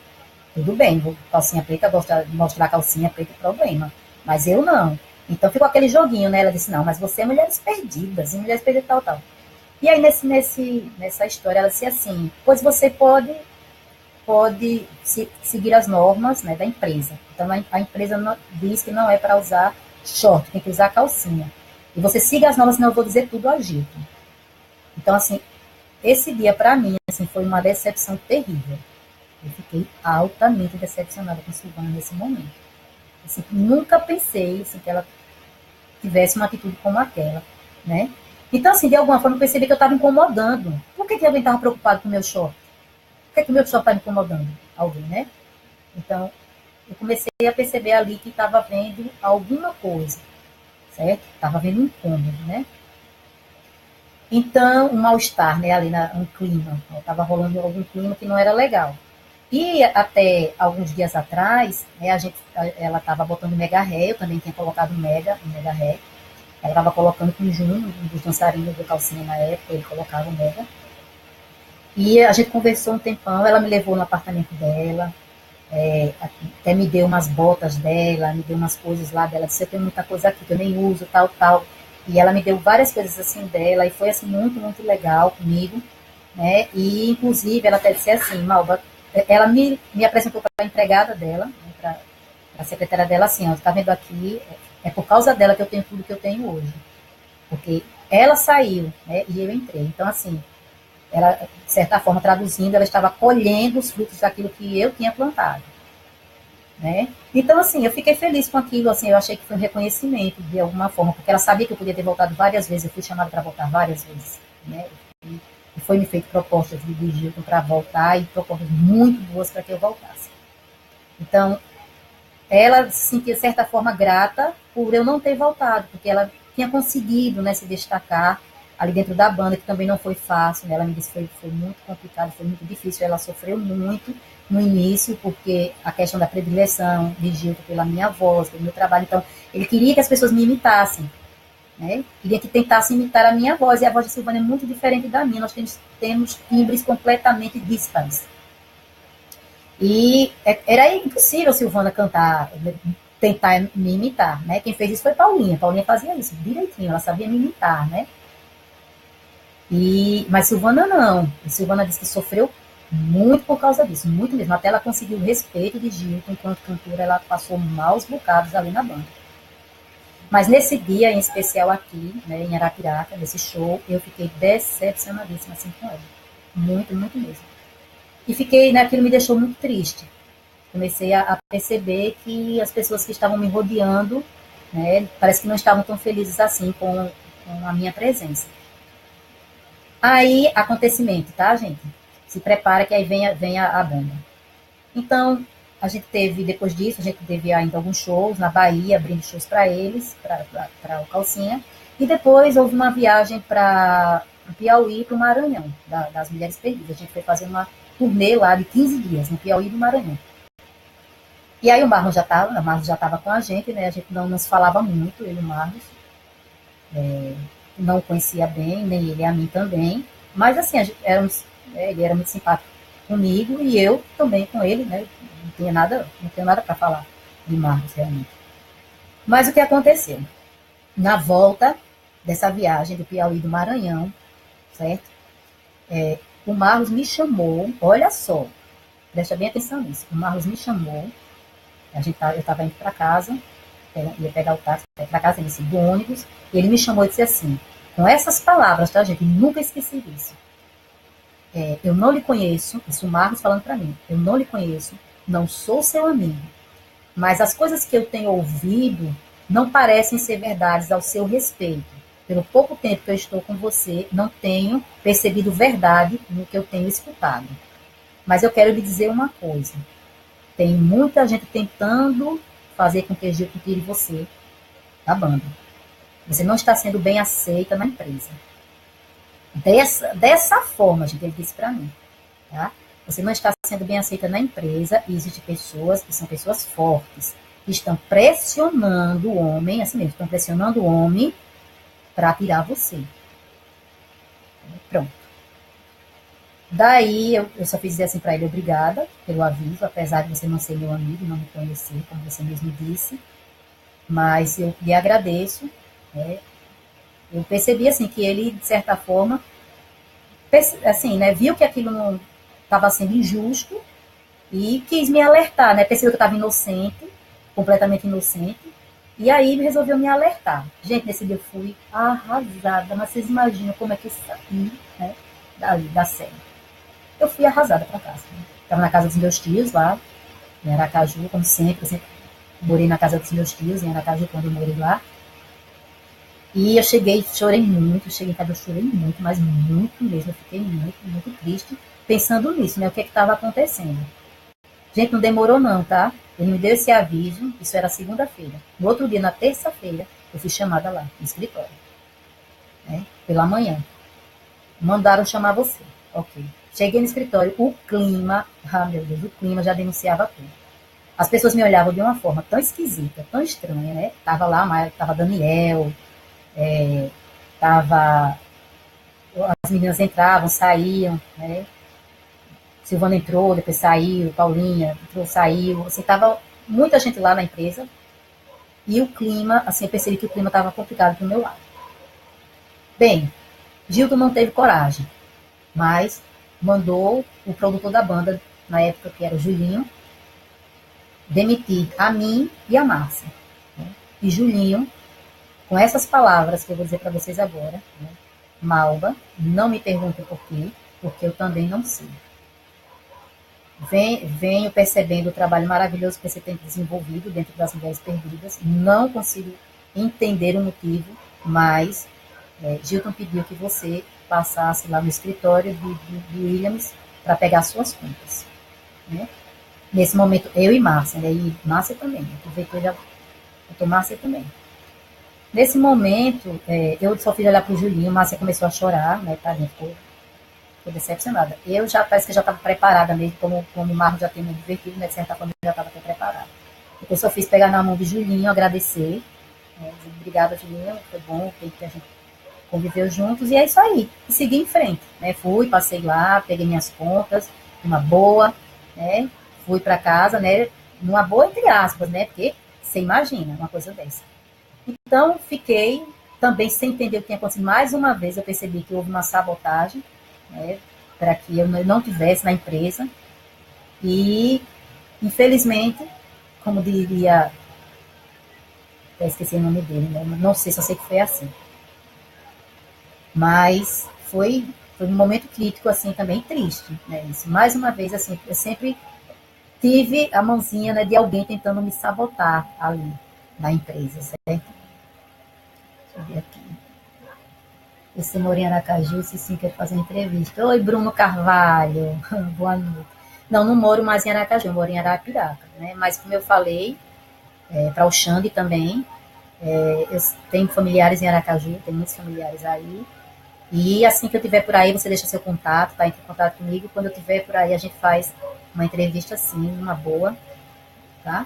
tudo bem, calcinha preta, gosta de mostrar calcinha preta, problema. Mas eu não. Então, ficou aquele joguinho, né? Ela disse, não, mas você é Mulheres Perdidas, e Mulheres Perdidas tal. E aí, nessa história, ela disse assim, pois você pode seguir as normas, né, da empresa. Então, a empresa diz que não é para usar short, tem que usar calcinha. E você siga as normas, senão eu vou dizer tudo agito. Então, assim, esse dia, para mim, assim, foi uma decepção terrível. Eu fiquei altamente decepcionada com Silvana nesse momento. Assim, nunca pensei assim, que ela tivesse uma atitude como aquela, né? Então, assim, de alguma forma eu percebi que eu estava incomodando. Por que alguém estava preocupado com o meu short? Por que o meu short estava incomodando alguém, né? Então, eu comecei a perceber ali que estava vendo alguma coisa, certo? Estava vendo um incômodo, né? Então, um mal-estar, né? Ali, um clima. Estava rolando algum clima que não era legal. E até alguns dias atrás, né, ela estava botando mega ré, eu também tinha colocado mega ré. Ela estava colocando com o Júnior, um dos dançarinos do calcinha na época, ele colocava o mega. E a gente conversou um tempão, ela me levou no apartamento dela, até me deu umas botas dela, me deu umas coisas lá dela, disse, eu tenho muita coisa aqui que eu nem uso, tal, tal. E ela me deu várias coisas assim dela, e foi assim muito, muito legal comigo, né? E inclusive ela até disse assim, Malva, ela me apresentou para a empregada dela, né, para a secretária dela, assim, ó, tá vendo aqui, é por causa dela que eu tenho tudo que eu tenho hoje. Porque ela saiu, né, e eu entrei. Então, assim, ela, de certa forma, traduzindo, ela estava colhendo os frutos daquilo que eu tinha plantado, né? Então, assim, eu fiquei feliz com aquilo, assim, eu achei que foi um reconhecimento de alguma forma, porque ela sabia que eu podia ter voltado várias vezes, eu fui chamada para voltar várias vezes, né? E foi me feito propostas de Gilton para voltar e propostas muito boas para que eu voltasse. Então, ela se sentia, de certa forma, grata por eu não ter voltado, porque ela tinha conseguido, né, se destacar ali dentro da banda, que também não foi fácil, né? Ela me disse que foi muito complicado, foi muito difícil, ela sofreu muito no início, porque a questão da predileção de Gilton pela minha voz, pelo meu trabalho, então ele queria que as pessoas me imitassem, né? Queria que tentassem imitar a minha voz, e a voz de Silvana é muito diferente da minha, nós temos timbres completamente dispares. E era impossível Silvana cantar, tentar me imitar, né? Quem fez isso foi Paulinha. Paulinha fazia isso direitinho, ela sabia me imitar, né? Mas Silvana não. E Silvana disse que sofreu muito por causa disso, muito mesmo. Até ela conseguiu o respeito de Gilton enquanto cantora, ela passou maus bocados ali na banda. Mas nesse dia, em especial aqui, né, em Arapiraca, nesse show, eu fiquei decepcionadíssima assim com ela. Muito, muito mesmo. E fiquei, né, aquilo me deixou muito triste. Comecei a perceber que as pessoas que estavam me rodeando, né, parece que não estavam tão felizes assim com a minha presença. Aí, acontecimento, tá, gente? Se prepara que aí vem a banda. Então, a gente teve, depois disso, a gente teve ainda alguns shows na Bahia, abrindo shows para eles, para o Calcinha. E depois houve uma viagem para o Piauí, para o Maranhão, das Mulheres Perdidas. A gente foi fazer uma turnê lá de 15 dias, no Piauí e no Maranhão. E aí o Marlon já estava com a gente, né? A gente não nos falava muito, ele e o Marlon. Não o conhecia bem, nem ele a mim também. Mas assim, ele era muito simpático comigo e eu também com ele, né? Não tenho nada para falar de Marcos realmente. Mas o que aconteceu? Na volta dessa viagem do Piauí do Maranhão, certo? O Marcos me chamou, olha só, presta bem atenção nisso. O Marcos me chamou, eu estava indo para casa, ia pegar o táxi para casa, nesse do ônibus, e ele me chamou e disse assim, com essas palavras, tá, gente? Nunca esqueci disso. Eu não lhe conheço, isso o Marcos falando para mim, eu não lhe conheço, não sou seu amigo, mas as coisas que eu tenho ouvido não parecem ser verdades ao seu respeito. Pelo pouco tempo que eu estou com você, não tenho percebido verdade no que eu tenho escutado. Mas eu quero lhe dizer uma coisa. Tem muita gente tentando fazer com que Gilton tire você da banda. Você não está sendo bem aceita na empresa. Dessa forma, gente, ele disse para mim. Tá? Você não está sendo bem aceita na empresa e existem pessoas que são pessoas fortes, que estão pressionando o homem, assim mesmo, estão pressionando o homem para tirar você. Pronto. Daí eu só fiz dizer assim para ele, obrigada pelo aviso, apesar de você não ser meu amigo, não me conhecer, como você mesmo disse, mas eu lhe agradeço. Né? Eu percebi assim que ele, de certa forma, assim, né, viu que aquilo não estava sendo injusto e quis me alertar, né? Percebeu que eu estava inocente, completamente inocente, e aí resolveu me alertar. Gente, nesse dia eu fui arrasada, mas vocês imaginam como é que eu saí, né, da série. Eu fui arrasada para casa. Estava na casa dos meus tios lá, em Aracaju, como sempre, eu sempre morei na casa dos meus tios, em Aracaju, quando eu morei lá. E eu chorei muito, cheguei em casa, eu chorei muito, mas muito mesmo, eu fiquei muito, muito triste, pensando nisso, né, o que estava acontecendo. Gente, não demorou não, tá? Ele me deu esse aviso, isso era segunda-feira. No outro dia, na terça-feira, eu fui chamada lá, no escritório, né, pela manhã. Mandaram chamar você. Ok. Cheguei no escritório, o clima, meu Deus, o clima já denunciava tudo. As pessoas me olhavam de uma forma tão esquisita, tão estranha, né? Tava lá, tava Daniel, tava, as meninas entravam, saíam, né? Silvana entrou, depois saiu, Paulinha entrou, saiu, assim, tava muita gente lá na empresa, e o clima, assim, eu percebi que o clima estava complicado pro meu lado. Bem, Gildo não teve coragem, mas mandou o produtor da banda, na época que era o Julinho, demitir a mim e a Márcia. Né? E Julinho, com essas palavras que eu vou dizer para vocês agora, né? Malba, não me perguntem por quê, porque eu também não sei. Venho percebendo o trabalho maravilhoso que você tem desenvolvido dentro das Mulheres Perdidas. Não consigo entender o motivo, mas Gilton pediu que você passasse lá no escritório de Williams para pegar suas contas. Né? Nesse momento, eu e Márcia, né? E Márcia também, aproveitou já botou Márcia também. Nesse momento, eu só fiz olhar para o Julinho, Márcia começou a chorar, né? Tadinha, ficou decepcionada. Eu já, parece que já estava preparada mesmo, como o Marco já tinha me divertido, né? De certa forma, eu já estava até preparada. Eu só fiz pegar na mão de Julinho, agradecer, né? Dizer, obrigada, Julinho, foi bom, que a gente conviveu juntos, e é isso aí. E segui em frente, né? Fui, passei lá, peguei minhas contas, uma boa, né? Fui para casa, né? Numa boa, entre aspas, né? Porque você imagina uma coisa dessa. Então, fiquei também sem entender o que tinha acontecido. Mais uma vez, eu percebi que houve uma sabotagem, né? Para que eu não tivesse na empresa. E, infelizmente, como diria, até esqueci o nome dele, né? Não sei, só sei que foi assim. Mas foi um momento crítico, assim, também triste, né? Isso. Mais uma vez, assim, eu sempre tive a mãozinha, né, de alguém tentando me sabotar ali na empresa, certo? Deixa eu ver aqui. Esse mora em Aracaju, se sim quer fazer entrevista. Oi, Bruno Carvalho, boa noite. Não moro mais em Aracaju, eu moro em Arapiraca, né? Mas como eu falei, para o Xande também, eu tenho familiares em Aracaju, tenho muitos familiares aí. E assim que eu tiver por aí, você deixa seu contato, tá? Entra em contato comigo. Quando eu tiver por aí, a gente faz uma entrevista assim, uma boa, tá?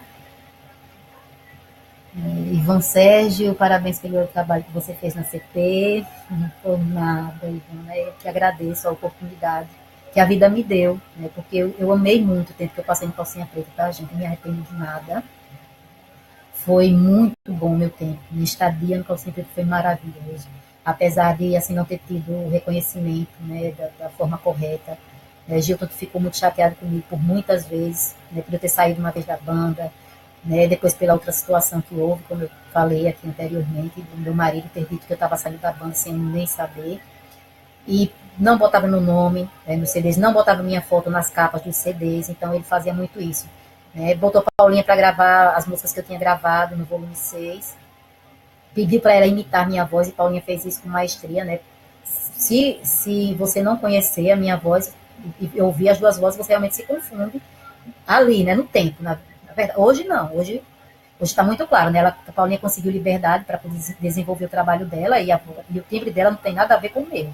Ivan Sérgio, parabéns pelo trabalho que você fez na CP. Não por nada, Ivan, né? Eu que agradeço a oportunidade que a vida me deu, né? Porque eu amei muito o tempo que eu passei no Calcinha Preta, tá, gente? Não me arrependo de nada. Foi muito bom o meu tempo. Minha estadia no Calcinha Preta foi maravilhoso. Apesar de assim, não ter tido o reconhecimento, né, da forma correta. Gilton ficou muito chateado comigo por muitas vezes, né, por eu ter saído uma vez da banda, né, depois pela outra situação que houve, como eu falei aqui anteriormente, do meu marido ter dito que eu estava saindo da banda sem nem saber, e não botava meu nome, nos CDs, não botava minha foto nas capas dos CDs, então ele fazia muito isso. Né, botou Paulinha para gravar as músicas que eu tinha gravado no volume 6, pediu para ela imitar minha voz, e Paulinha fez isso com maestria, né? Se você não conhecer a minha voz e ouvir as duas vozes, você realmente se confunde ali, né? No tempo, na verdade. Hoje não, hoje está muito claro, né? A Paulinha conseguiu liberdade para poder desenvolver o trabalho dela, e o timbre dela não tem nada a ver com o meu,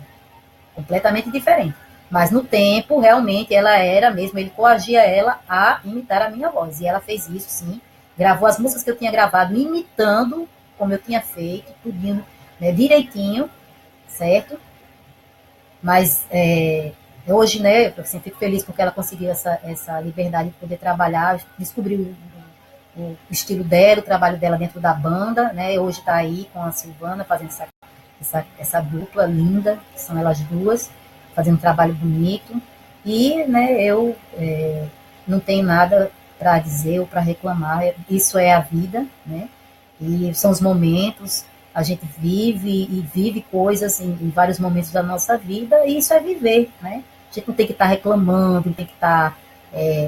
completamente diferente. Mas no tempo, realmente, ela era mesmo, ele coagia ela a imitar a minha voz, e ela fez isso, sim. Gravou as músicas que eu tinha gravado, imitando como eu tinha feito, tudinho, né, direitinho, certo? Mas hoje, né, eu assim, fico feliz porque ela conseguiu essa liberdade de poder trabalhar, descobriu o estilo dela, o trabalho dela dentro da banda, né? Hoje está aí com a Silvana fazendo essa dupla linda, que são elas duas, fazendo um trabalho bonito. E, né, eu não tenho nada para dizer ou para reclamar, isso é a vida, né? E são os momentos, a gente vive coisas em vários momentos da nossa vida, e isso é viver, né? A gente não tem que estar reclamando, não tem que estar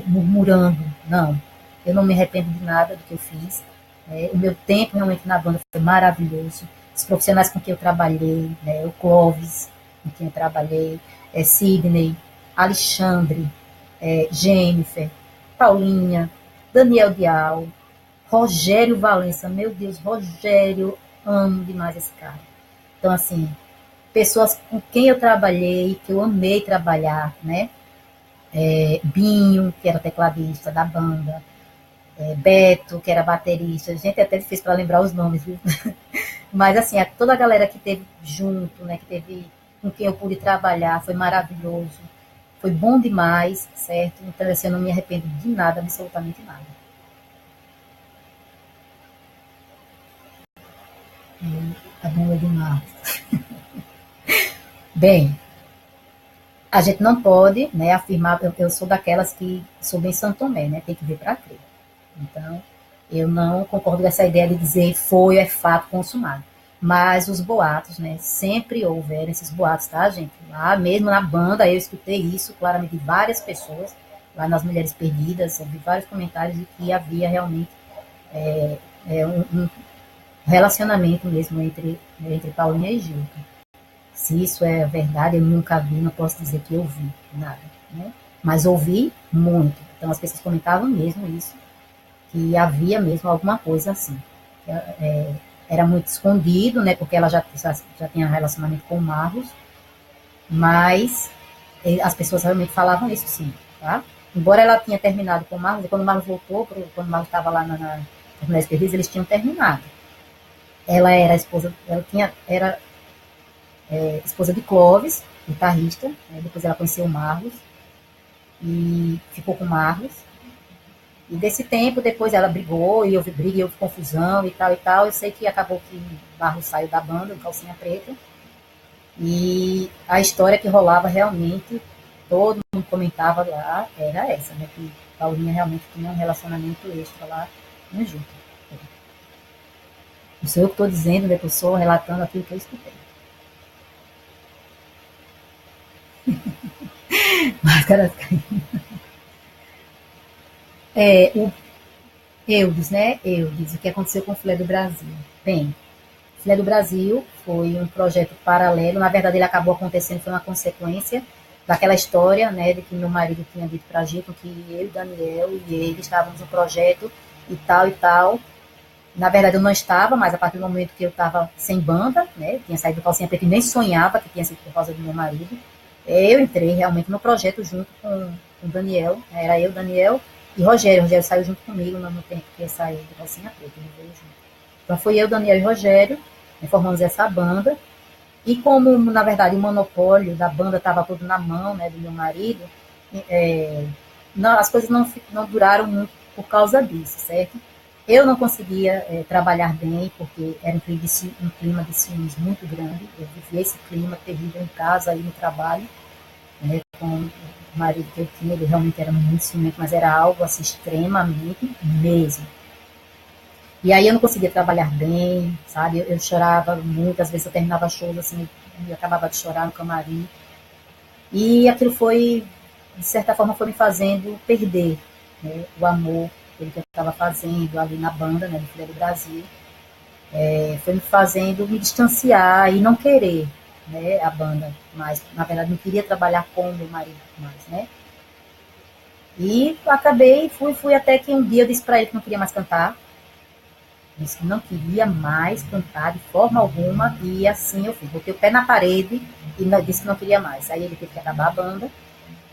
murmurando, não. Eu não me arrependo de nada do que eu fiz. O meu tempo realmente na banda foi maravilhoso. Os profissionais com quem eu trabalhei, né? O Clóvis, com quem eu trabalhei, Sidney, Alexandre, Jennifer, Paulinha, Daniel Dial, Rogério Valença, meu Deus, Rogério, amo demais esse cara. Então, assim, pessoas com quem eu trabalhei, que eu amei trabalhar, né? Binho, que era tecladista da banda, Beto, que era baterista. Gente, é até difícil para lembrar os nomes, viu? Mas assim, toda a galera que teve junto, né, que teve com quem eu pude trabalhar, foi maravilhoso. Foi bom demais, certo? Então, assim, eu não me arrependo de nada, absolutamente nada. A banda de Marcos. Bem, a gente não pode, né, afirmar, eu sou daquelas que sou bem Santo Tomé, né, tem que ver para crer. Então, eu não concordo com essa ideia de dizer foi, é fato consumado. Mas os boatos, né, sempre houveram esses boatos, tá, gente? Lá mesmo na banda, eu escutei isso claramente de várias pessoas, lá nas Mulheres Perdidas, eu vi vários comentários de que havia realmente um relacionamento mesmo entre Paulinha e Gilton. Se isso é verdade, eu nunca vi, não posso dizer que eu vi nada, né? Mas ouvi muito. Então as pessoas comentavam mesmo isso, que havia mesmo alguma coisa assim. Era muito escondido, né? Porque ela já tinha relacionamento com o Marlos, mas as pessoas realmente falavam isso sim, tá? Embora ela tinha terminado com o Marlos, e quando o Marlos voltou, quando o Marlos estava lá nas Mulheres Perdidas, eles tinham terminado. Ela era esposa, era esposa de Clóvis, guitarrista, né? Depois ela conheceu o Marlos e ficou com o Marlos. E desse tempo, depois ela brigou, e houve briga, e houve confusão e tal e tal. Eu sei que acabou que Marlos saiu da banda, o Calcinha Preta. E a história que rolava realmente, todo mundo comentava lá, era essa, né? Que Paulinha realmente tinha um relacionamento extra lá no junto. Não sou eu que estou dizendo, né? Que eu sou relatando aquilo que eu escutei. Máscaras caindo. O Eudes, né? Eudes, o que aconteceu com o Filé do Brasil? Bem, o Filé do Brasil foi um projeto paralelo, na verdade ele acabou acontecendo, foi uma consequência daquela história, né, de que meu marido tinha dito pra Gito que eu, Daniel e ele estávamos no projeto e tal e tal. Na verdade eu não estava, mas a partir do momento que eu estava sem banda, né, tinha saído do Calcinha Preta e nem sonhava que tinha sido por causa do meu marido, eu entrei realmente no projeto junto com o Daniel, né, era eu, Daniel e Rogério. Rogério saiu junto comigo no tempo que eu saí do Calcinha Preta, ele veio junto. Então foi eu, Daniel e Rogério, né, formamos essa banda. E como, na verdade, o monopólio da banda estava todo na mão, né, do meu marido, as coisas não duraram muito por causa disso, certo? Eu não conseguia trabalhar bem, porque era um clima de ciúmes muito grande. Eu vivia esse clima terrível em casa e no trabalho, né, com o marido que eu tinha. Ele realmente era muito ciumento, mas era algo assim extremamente mesmo. E aí eu não conseguia trabalhar bem, sabe? Eu chorava muito, às vezes eu terminava shows assim, e acabava de chorar no camarim. E aquilo foi, de certa forma, foi me fazendo perder, né, o amor pelo que eu estava fazendo ali na banda, né, do Filé do Brasil. Foi me fazendo me distanciar e não querer, né, a banda mais. Na verdade, não queria trabalhar com o meu marido mais, né? E acabei, fui até que um dia eu disse para ele que não queria mais cantar. Disse que não queria mais cantar de forma alguma, e assim eu fui. Botei o pé na parede e disse que não queria mais. Aí ele teve que acabar a banda,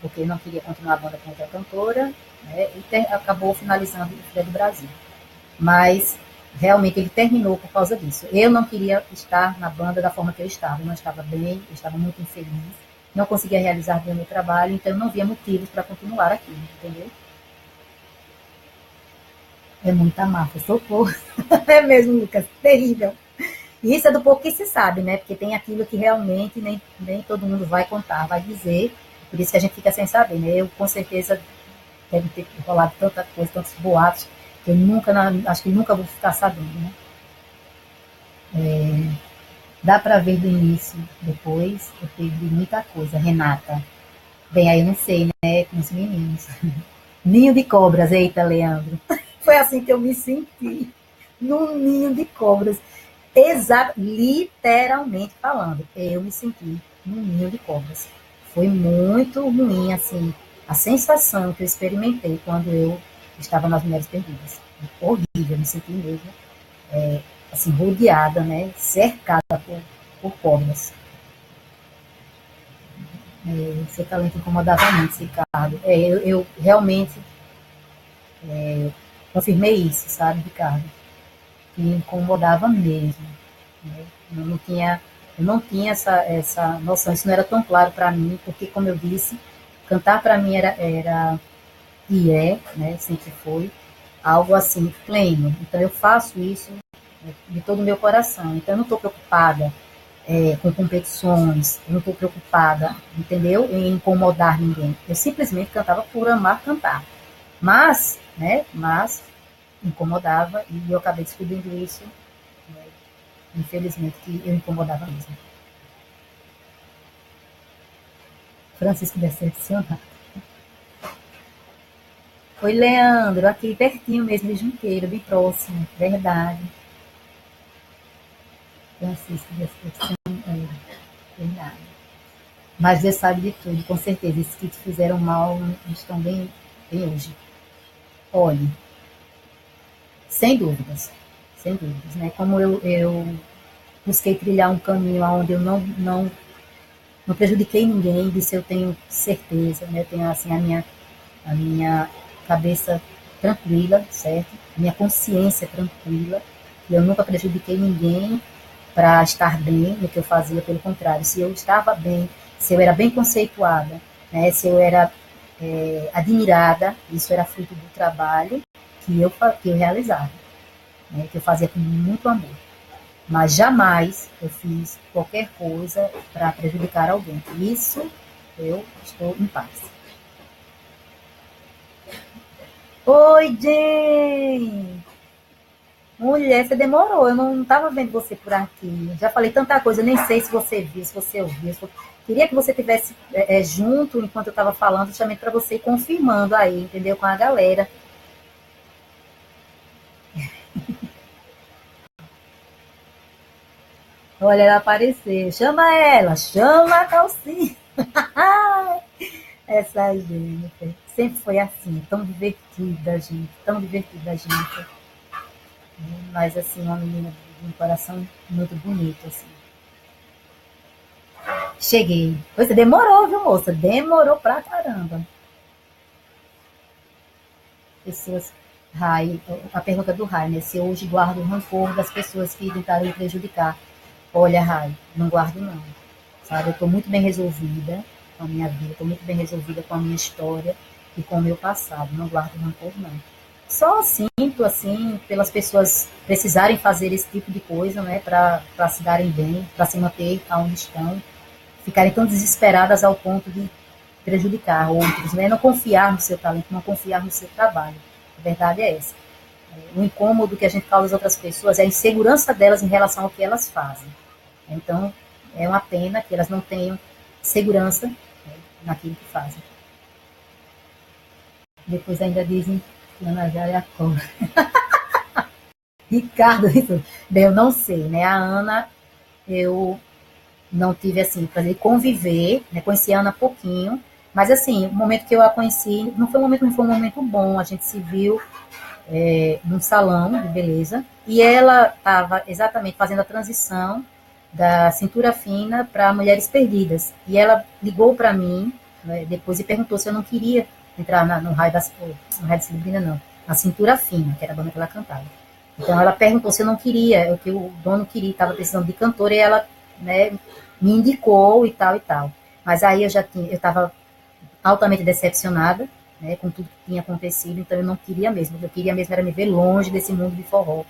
porque ele não queria continuar a banda com outra cantora, né, e acabou finalizando o Filé do Brasil. Mas realmente ele terminou por causa disso. Eu não queria estar na banda da forma que eu estava. Eu não estava bem, eu estava muito infeliz, não conseguia realizar bem o meu trabalho, então eu não via motivos para continuar aqui, entendeu? É muita máfia, socorro. É mesmo, Lucas, terrível. E isso é do pouco que se sabe, né? Porque tem aquilo que realmente nem todo mundo vai contar, vai dizer. Por isso que a gente fica sem saber, né? Eu, com certeza, deve ter rolado tanta coisa, tantos boatos, que eu nunca, acho que nunca vou ficar sabendo, né? Dá para ver do início, depois eu perdi muita coisa. Renata. Bem, aí eu não sei, né? Com os meninos. Ninho de cobras, eita, Leandro. Foi assim que eu me senti. Num ninho de cobras. Exato, literalmente falando, eu me senti num ninho de cobras. Foi muito ruim, assim, a sensação que eu experimentei quando eu estava nas Mulheres Perdidas. Horrível, me senti mesmo, assim, rodeada, né, cercada por cobras. Seu talento incomodava muito, Ricardo. Eu realmente confirmei isso, sabe, Ricardo? Que incomodava mesmo. Né? Eu não tinha essa noção, isso não era tão claro para mim, porque, como eu disse, cantar para mim era e é, né, sempre foi, algo assim, pleno. Então, eu faço isso, né, de todo o meu coração. Então, eu não estou preocupada com competições, eu não estou preocupada, entendeu? Em incomodar ninguém. Eu simplesmente cantava por amar cantar. Mas incomodava e eu acabei descobrindo isso, né, infelizmente, que eu incomodava mesmo. Francisco decepcionado. Oi, Leandro, aqui pertinho mesmo de Junqueiro, bem próximo, verdade. Francisco decepcionado, verdade. Mas Deus sabe de tudo, com certeza. Esses que te fizeram mal estão bem hoje. Olhe, sem dúvidas, né? Como eu busquei trilhar um caminho onde eu não prejudiquei ninguém, disso eu tenho certeza, né? Eu tenho assim a minha cabeça tranquila, certo? Minha consciência tranquila, e eu nunca prejudiquei ninguém para estar bem no que eu fazia, pelo contrário, se eu estava bem, se eu era bem conceituada, né? Se eu era admirada, isso era fruto do trabalho que eu realizava, né? Que eu fazia com muito amor. Mas jamais eu fiz qualquer coisa para prejudicar alguém. Isso eu estou em paz. Oi, Jen! Mulher, você demorou. Eu não estava vendo você por aqui. Já falei tanta coisa, eu nem sei se você viu, se você ouviu. Queria que você tivesse junto enquanto eu estava falando, justamente para você ir confirmando aí, entendeu? Com a galera. Olha ela aparecer. Chama a calcinha. Essa Jennifer. Sempre foi assim, tão divertida, gente. Tão divertida, gente. Mas assim, uma menina de um coração muito bonito, assim. Cheguei. Você demorou, viu, moça? Demorou pra caramba. Pessoas. Rai, a pergunta do Rai, né? Se eu hoje guardo o rancor das pessoas que tentaram me prejudicar. Olha, Rai, não guardo não. Sabe, eu estou muito bem resolvida com a minha vida, estou muito bem resolvida com a minha história e com o meu passado. Não guardo rancor, não. Só sinto, assim, pelas pessoas precisarem fazer esse tipo de coisa, né, para se darem bem, para se manter onde estão, ficarem tão desesperadas ao ponto de prejudicar outros, né? Não confiar no seu talento, não confiar no seu trabalho. A verdade é essa. O incômodo que a gente causa às outras pessoas é a insegurança delas em relação ao que elas fazem. Então, é uma pena que elas não tenham segurança, né, naquilo que fazem. Depois ainda dizem que Ana já é a cobra. Ricardo, isso. Bem, eu não sei, né? A Ana, eu não tive assim, prazer de conviver, né? Conheci a Ana pouquinho, mas assim, o momento que eu a conheci, não foi um momento, não foi um momento bom. A gente se viu num salão de beleza e ela estava exatamente fazendo a transição da cintura fina para mulheres perdidas. E ela ligou para mim, né, depois e perguntou se eu não queria entrar no raio no raio da Silvina, não, na cintura fina, que era a banda que ela cantava. Então ela perguntou se eu não queria, o que o dono queria, estava precisando de cantora, e ela, né, me indicou e tal e tal. Mas aí eu estava altamente decepcionada, né, com tudo que tinha acontecido, então eu não queria mesmo. Eu queria mesmo era me ver longe desse mundo de forró,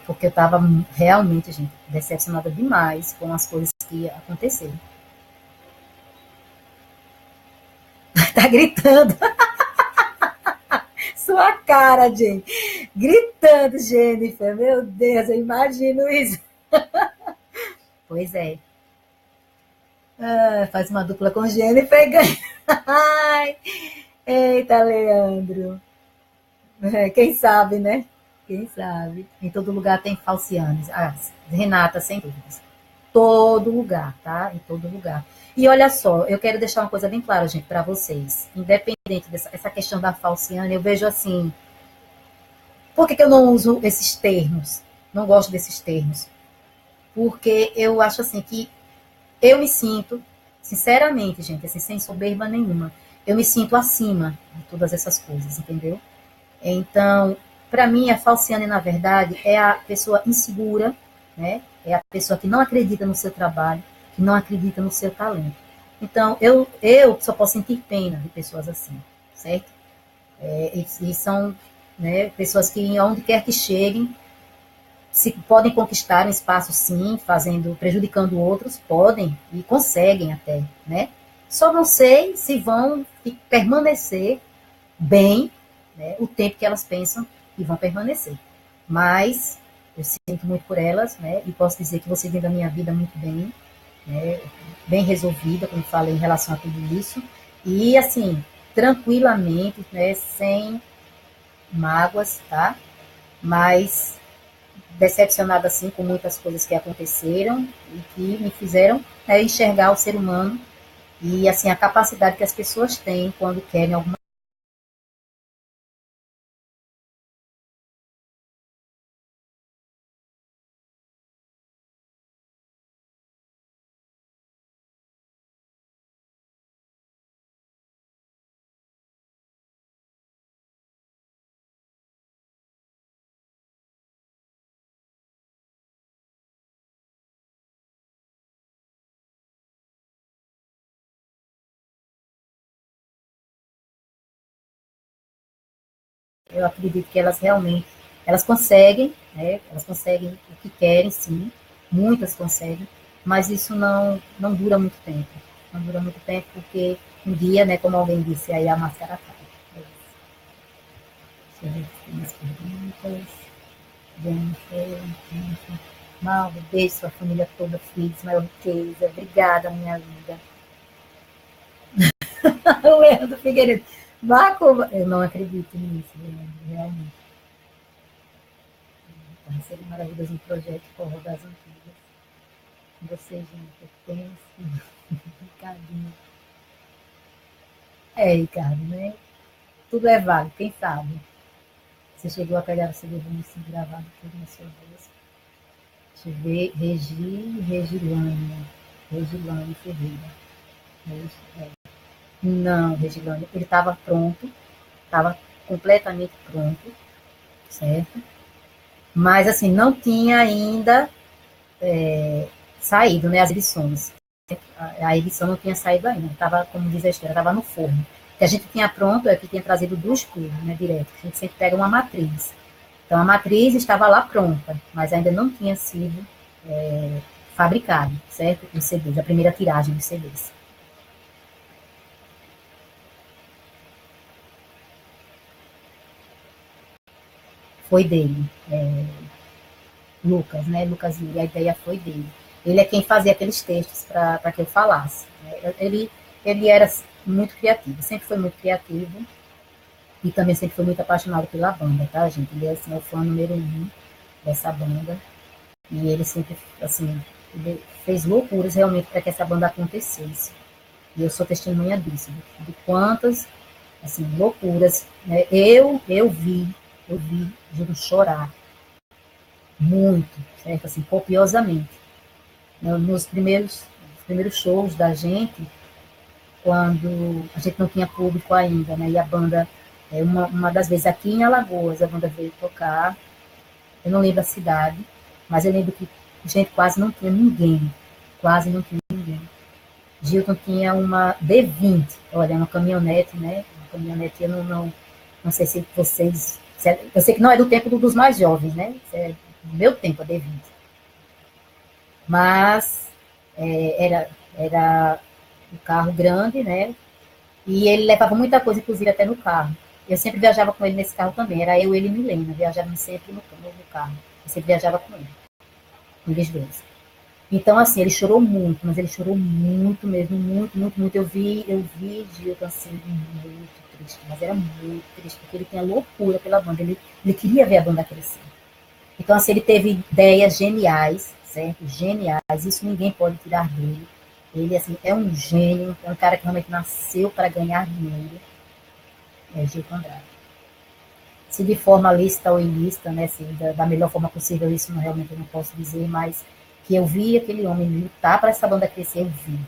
porque eu estava realmente, gente, decepcionada demais com as coisas que aconteceram. Tá gritando, sua cara, gente. Gritando, Jennifer. Meu Deus, eu imagino isso. Pois é. Ah, faz uma dupla com Jennifer e ganha. Ai, eita, Leandro. Quem sabe, né? Quem sabe? Em todo lugar tem falcianes. Ah, Renata, sem dúvidas. Todo lugar, tá? Em todo lugar. E olha só, eu quero deixar uma coisa bem clara, gente, para vocês. Independente dessa essa questão da falciane, eu vejo assim. Por que eu não uso esses termos? Não gosto desses termos. Porque eu acho assim que eu me sinto Sinceramente, gente, assim, sem soberba nenhuma. Eu me sinto acima de todas essas coisas, entendeu? Então, para mim, a falciane, na verdade, é a pessoa insegura, né? É a pessoa que não acredita no seu trabalho, que não acredita no seu talento. Então, eu só posso sentir pena de pessoas assim, certo? E são, né, pessoas que, onde quer que cheguem, se podem conquistar um espaço, sim, fazendo, prejudicando outros, podem e conseguem até, né? Só não sei se vão permanecer bem, né, o tempo que elas pensam que vão permanecer. Mas eu sinto muito por elas, né, e posso dizer que você vive a minha vida muito bem, né, bem resolvida, como falei, em relação a tudo isso, e assim, tranquilamente, né, sem mágoas, tá? Mas decepcionada assim com muitas coisas que aconteceram e que me fizeram, né, enxergar o ser humano e assim a capacidade que as pessoas têm quando querem alguma. Eu acredito que elas realmente, elas conseguem, né? Elas conseguem o que querem, sim, muitas conseguem, mas isso não dura muito tempo. Não dura muito tempo porque um dia, né, como alguém disse, aí a máscara cai. Deixa eu ver se tem mais perguntas. Jennifer, Malva, beijo, sua família toda, filhos, maior riqueza. Obrigada, minha linda. O Leandro Figueiredo. Marco, eu não acredito nisso, Leandro, realmente. Seria maravilhoso um projeto forró das antigas. Você, gente, eu penso, Ricardinho. É, Ricardo, né? Tudo é válido, quem sabe? Você chegou a pegar o CD Vinicius gravado tudo na sua voz. Deixa eu ver, Regilane Ferreira. É. Não, Regilane, ele estava pronto, estava completamente pronto, certo? Mas assim, não tinha ainda saído, né, as edições. A edição não tinha saído ainda, estava, como diz a história, estava no forno. O que a gente tinha pronto é que tinha trazido do estúdio, né, direto. A gente sempre pega uma matriz. Então a matriz estava lá pronta, mas ainda não tinha sido fabricado, certo? Os CDs, a primeira tiragem dos CDs. Foi dele, Lucas, né? Lucas Yuri, a ideia foi dele. Ele é quem fazia aqueles textos para que eu falasse. Né? Ele era muito criativo, sempre foi muito criativo e também sempre foi muito apaixonado pela banda, tá, gente? Ele é, assim, é o fã número um dessa banda e ele sempre, assim, ele fez loucuras realmente para que essa banda acontecesse. E eu sou testemunha disso, de quantas, assim, loucuras, né? Eu vi Júlio chorar muito, certo? Assim, copiosamente. Nos primeiros shows da gente, quando a gente não tinha público ainda, né? E a banda, uma das vezes aqui em Alagoas, a banda veio tocar, eu não lembro a cidade, mas eu lembro que, gente, quase não tinha ninguém, quase não tinha ninguém. Gilton tinha uma D20, olha, uma caminhonete, né? Uma caminhonete, eu não sei se vocês. Eu sei que não é do tempo dos mais jovens, né? Isso é do meu tempo, a D20. Mas era um carro grande, né? E ele levava muita coisa, inclusive até no carro. Eu sempre viajava com ele nesse carro também. Era eu, ele e Milena. Viajávamos sempre no carro. Eu sempre viajava com ele, eles dois. Então, assim, ele chorou muito, mas ele chorou muito mesmo, muito, muito, muito. Eu vi Gilton assim, muito triste, mas era muito triste, porque ele tinha loucura pela banda, ele queria ver a banda crescer. Então, assim, ele teve ideias geniais, certo? Geniais, isso ninguém pode tirar dele. Ele, assim, é um gênio, é um cara que realmente nasceu para ganhar dinheiro, é Gilton Andrade. Se de forma lícita ou ilícita, né, assim, da melhor forma possível, isso realmente eu não posso dizer, mas que eu vi aquele homem lutar para essa banda crescer, eu vi.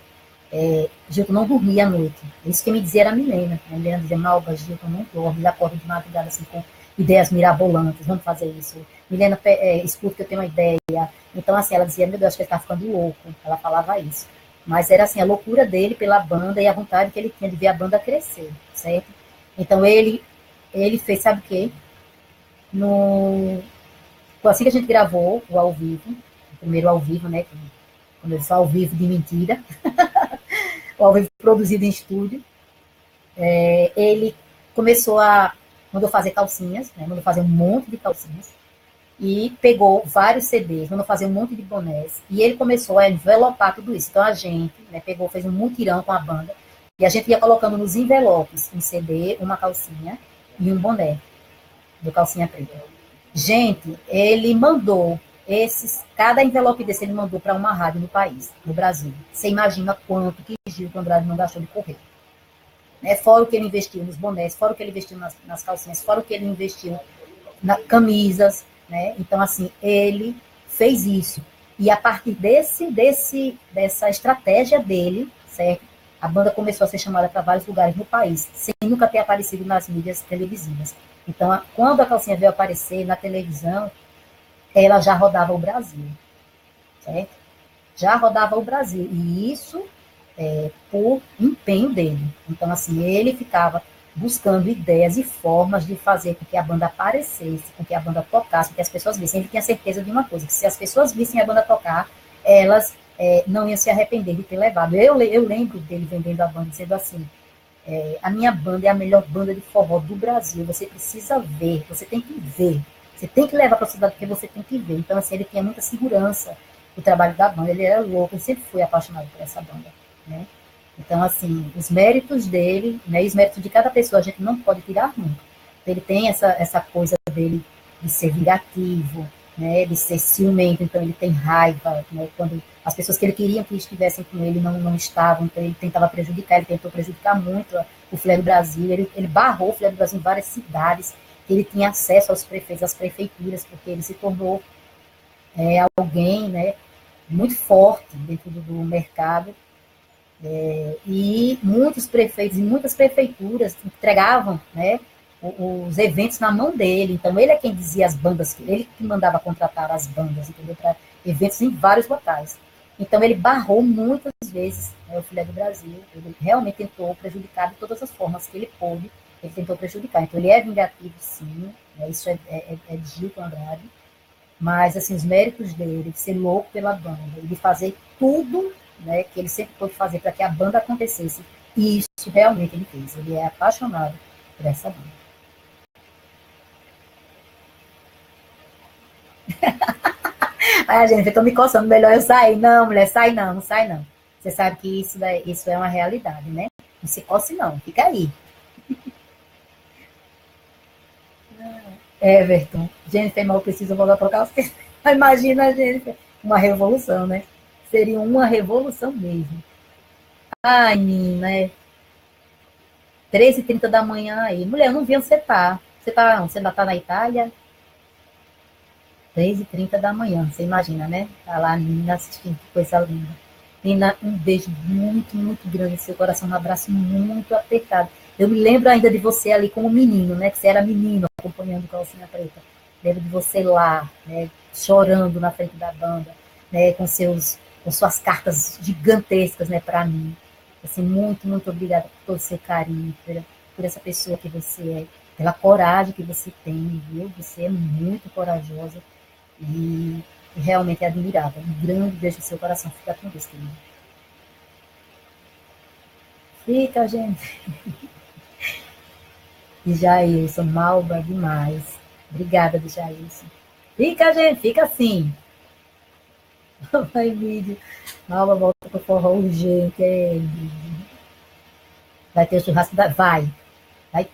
Gilton não dormia à noite. Isso que me dizia era a Milena. A Milena dizia, Malba, Gilton não dorme, ele acorda de madrugada assim com ideias mirabolantes, vamos fazer isso. Milena, escuta que eu tenho uma ideia. Então, assim, ela dizia, meu Deus, acho que ele está ficando louco. Ela falava isso. Mas era assim, a loucura dele pela banda e a vontade que ele tinha de ver a banda crescer, certo? Então, ele fez, sabe o quê? No, assim que a gente gravou o ao vivo, o primeiro ao vivo, né? Quando eu falo ao vivo de mentira, o ao vivo produzido em estúdio, ele começou a. Mandou fazer calcinhas, né, mandou fazer um monte de calcinhas, e pegou vários CDs, mandou fazer um monte de bonés, e ele começou a envelopar tudo isso. Então a gente, né, pegou, fez um mutirão com a banda, e a gente ia colocando nos envelopes um CD, uma calcinha e um boné do calcinha preta. Gente, ele mandou cada envelope desse ele mandou para uma rádio no país, no Brasil. Você imagina quanto que Gilton Andrade não gastou de correio. Né? Fora o que ele investiu nos bonés, fora o que ele investiu nas calcinhas, fora o que ele investiu nas camisas, né? Então, assim, ele fez isso. E a partir dessa estratégia dele, certo? A banda começou a ser chamada para vários lugares no país, sem nunca ter aparecido nas mídias televisivas. Então, quando a calcinha veio aparecer na televisão, ela já rodava o Brasil, certo? Já rodava o Brasil. E isso por empenho dele. Então, assim, ele ficava buscando ideias e formas de fazer com que a banda aparecesse, com que a banda tocasse, com que as pessoas vissem. Ele tinha certeza de uma coisa, que se as pessoas vissem a banda tocar, elas não iam se arrepender de ter levado. Eu lembro dele vendendo a banda, dizendo assim, a minha banda é a melhor banda de forró do Brasil, você precisa ver, você tem que ver, você tem que levar para a cidade porque você tem que ver. Então, assim, ele tinha muita segurança do trabalho da banda, ele era louco, ele sempre foi apaixonado por essa banda, né? Então, assim, os méritos dele, né, e os méritos de cada pessoa a gente não pode tirar nunca. Ele tem essa coisa dele de ser vingativo, né, de ser ciumento, então ele tem raiva, né, quando as pessoas que ele queria que estivessem com ele não estavam, então ele tentava prejudicar, ele tentou prejudicar muito o Filé do Brasil, ele barrou o Filé do Brasil em várias cidades, ele tinha acesso aos prefeitos, às prefeituras, porque ele se tornou alguém, né, muito forte dentro do mercado, e muitos prefeitos e muitas prefeituras entregavam, né, os eventos na mão dele. Então, ele é quem dizia as bandas, ele que mandava contratar as bandas, entendeu? Para eventos em vários locais. Então, ele barrou muitas vezes, né, o Filé do Brasil. Ele realmente tentou prejudicar de todas as formas que ele pôde. Ele tentou prejudicar. Então, ele é vingativo, sim. Né, isso é de Gilton Andrade. Mas, assim, os méritos dele, de ser louco pela banda, de fazer tudo, né, que ele sempre pôde fazer para que a banda acontecesse, e isso realmente ele fez. Ele é apaixonado por essa banda. Ai, gente, eu tô me coçando, melhor eu sair. Não, mulher, sai não, não sai não. Você sabe que isso é uma realidade, né? Não se coce não, fica aí. Everton, Jennifer mal precisa voltar para calça. Imagina, Jennifer, uma revolução, né? Seria uma revolução mesmo. Ai, menina, 3h30 da manhã aí. Mulher, eu não vi onde você tá. Você ainda tá na Itália? 3h30 da manhã, você imagina, né? Tá lá a menina assistindo, que coisa linda. Menina, um beijo muito, muito grande no seu coração, um abraço muito apertado. Eu me lembro ainda de você ali como menino, né? Que você era menino acompanhando Calcinha Preta. Lembro de você lá, né? Chorando na frente da banda, né? Com suas cartas gigantescas, né? Para mim. Assim, muito, muito obrigada por todo o seu carinho, por essa pessoa que você é, pela coragem que você tem, viu? Você é muito corajosa. E realmente é admirável. Um grande beijo no seu coração. Fica com Deus, querido. Fica, gente. E Jailson, malba demais. Obrigada, Jailson. Fica, gente, fica assim. Vai, vídeo. Malba volta pro forró urgente. Vai ter o churrasco da. Vai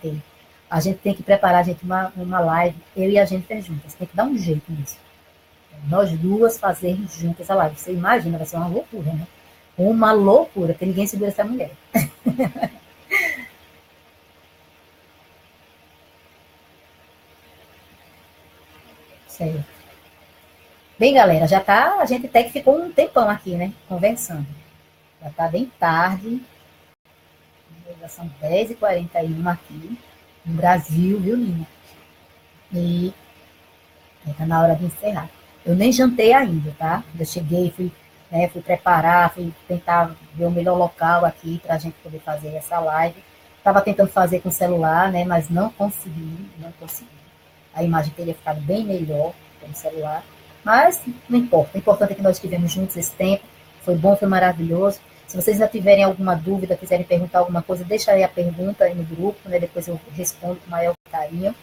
ter. A gente tem que preparar, gente, uma live, eu e a gente juntas. Tem que dar um jeito nisso. Nós duas fazermos juntas a live. Você imagina, vai ser uma loucura, né? Uma loucura, porque ninguém segura essa mulher. Certo. Bem, galera, já tá. A gente até que ficou um tempão aqui, né? Conversando. Já está bem tarde. Já são 10h41 aqui no Brasil, viu, Nina? E está na hora de encerrar. Eu nem jantei ainda, tá? Eu cheguei, fui preparar, fui tentar ver o melhor local aqui para a gente poder fazer essa live. Estava tentando fazer com o celular, né? Mas não consegui, não consegui. A imagem teria ficado bem melhor com o celular. Mas não importa. O importante é que nós estivemos juntos esse tempo. Foi bom, foi maravilhoso. Se vocês já tiverem alguma dúvida, quiserem perguntar alguma coisa, deixa aí a pergunta aí no grupo, né? Depois eu respondo com o maior carinho.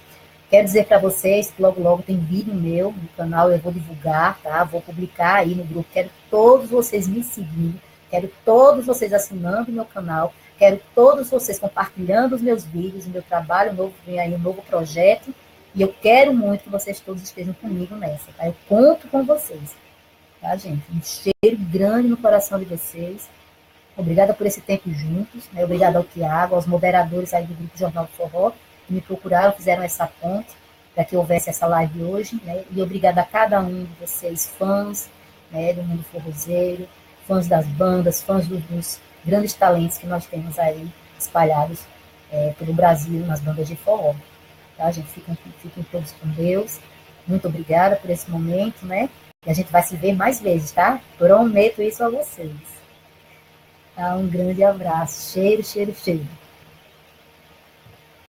Quero dizer para vocês que logo, logo tem vídeo meu no canal, eu vou divulgar, tá? Vou publicar aí no grupo. Quero todos vocês me seguindo, quero todos vocês assinando o meu canal, quero todos vocês compartilhando os meus vídeos, o meu trabalho novo, vem aí um novo projeto, e eu quero muito que vocês todos estejam comigo nessa, tá? Eu conto com vocês, tá, gente? Um cheiro grande no coração de vocês. Obrigada por esse tempo juntos, né? Obrigada ao Tiago, aos moderadores aí do Grupo Jornal do Forró, que me procuraram, fizeram essa ponte para que houvesse essa live hoje, né? E obrigada a cada um de vocês, fãs, né, do mundo forrozeiro, fãs das bandas, fãs dos grandes talentos que nós temos aí espalhados pelo Brasil nas bandas de forró. Tá, gente? Fiquem todos com Deus. Muito obrigada por esse momento, né? E a gente vai se ver mais vezes, tá? Prometo isso a vocês. Tá? Um grande abraço. Cheiro, cheiro, cheiro.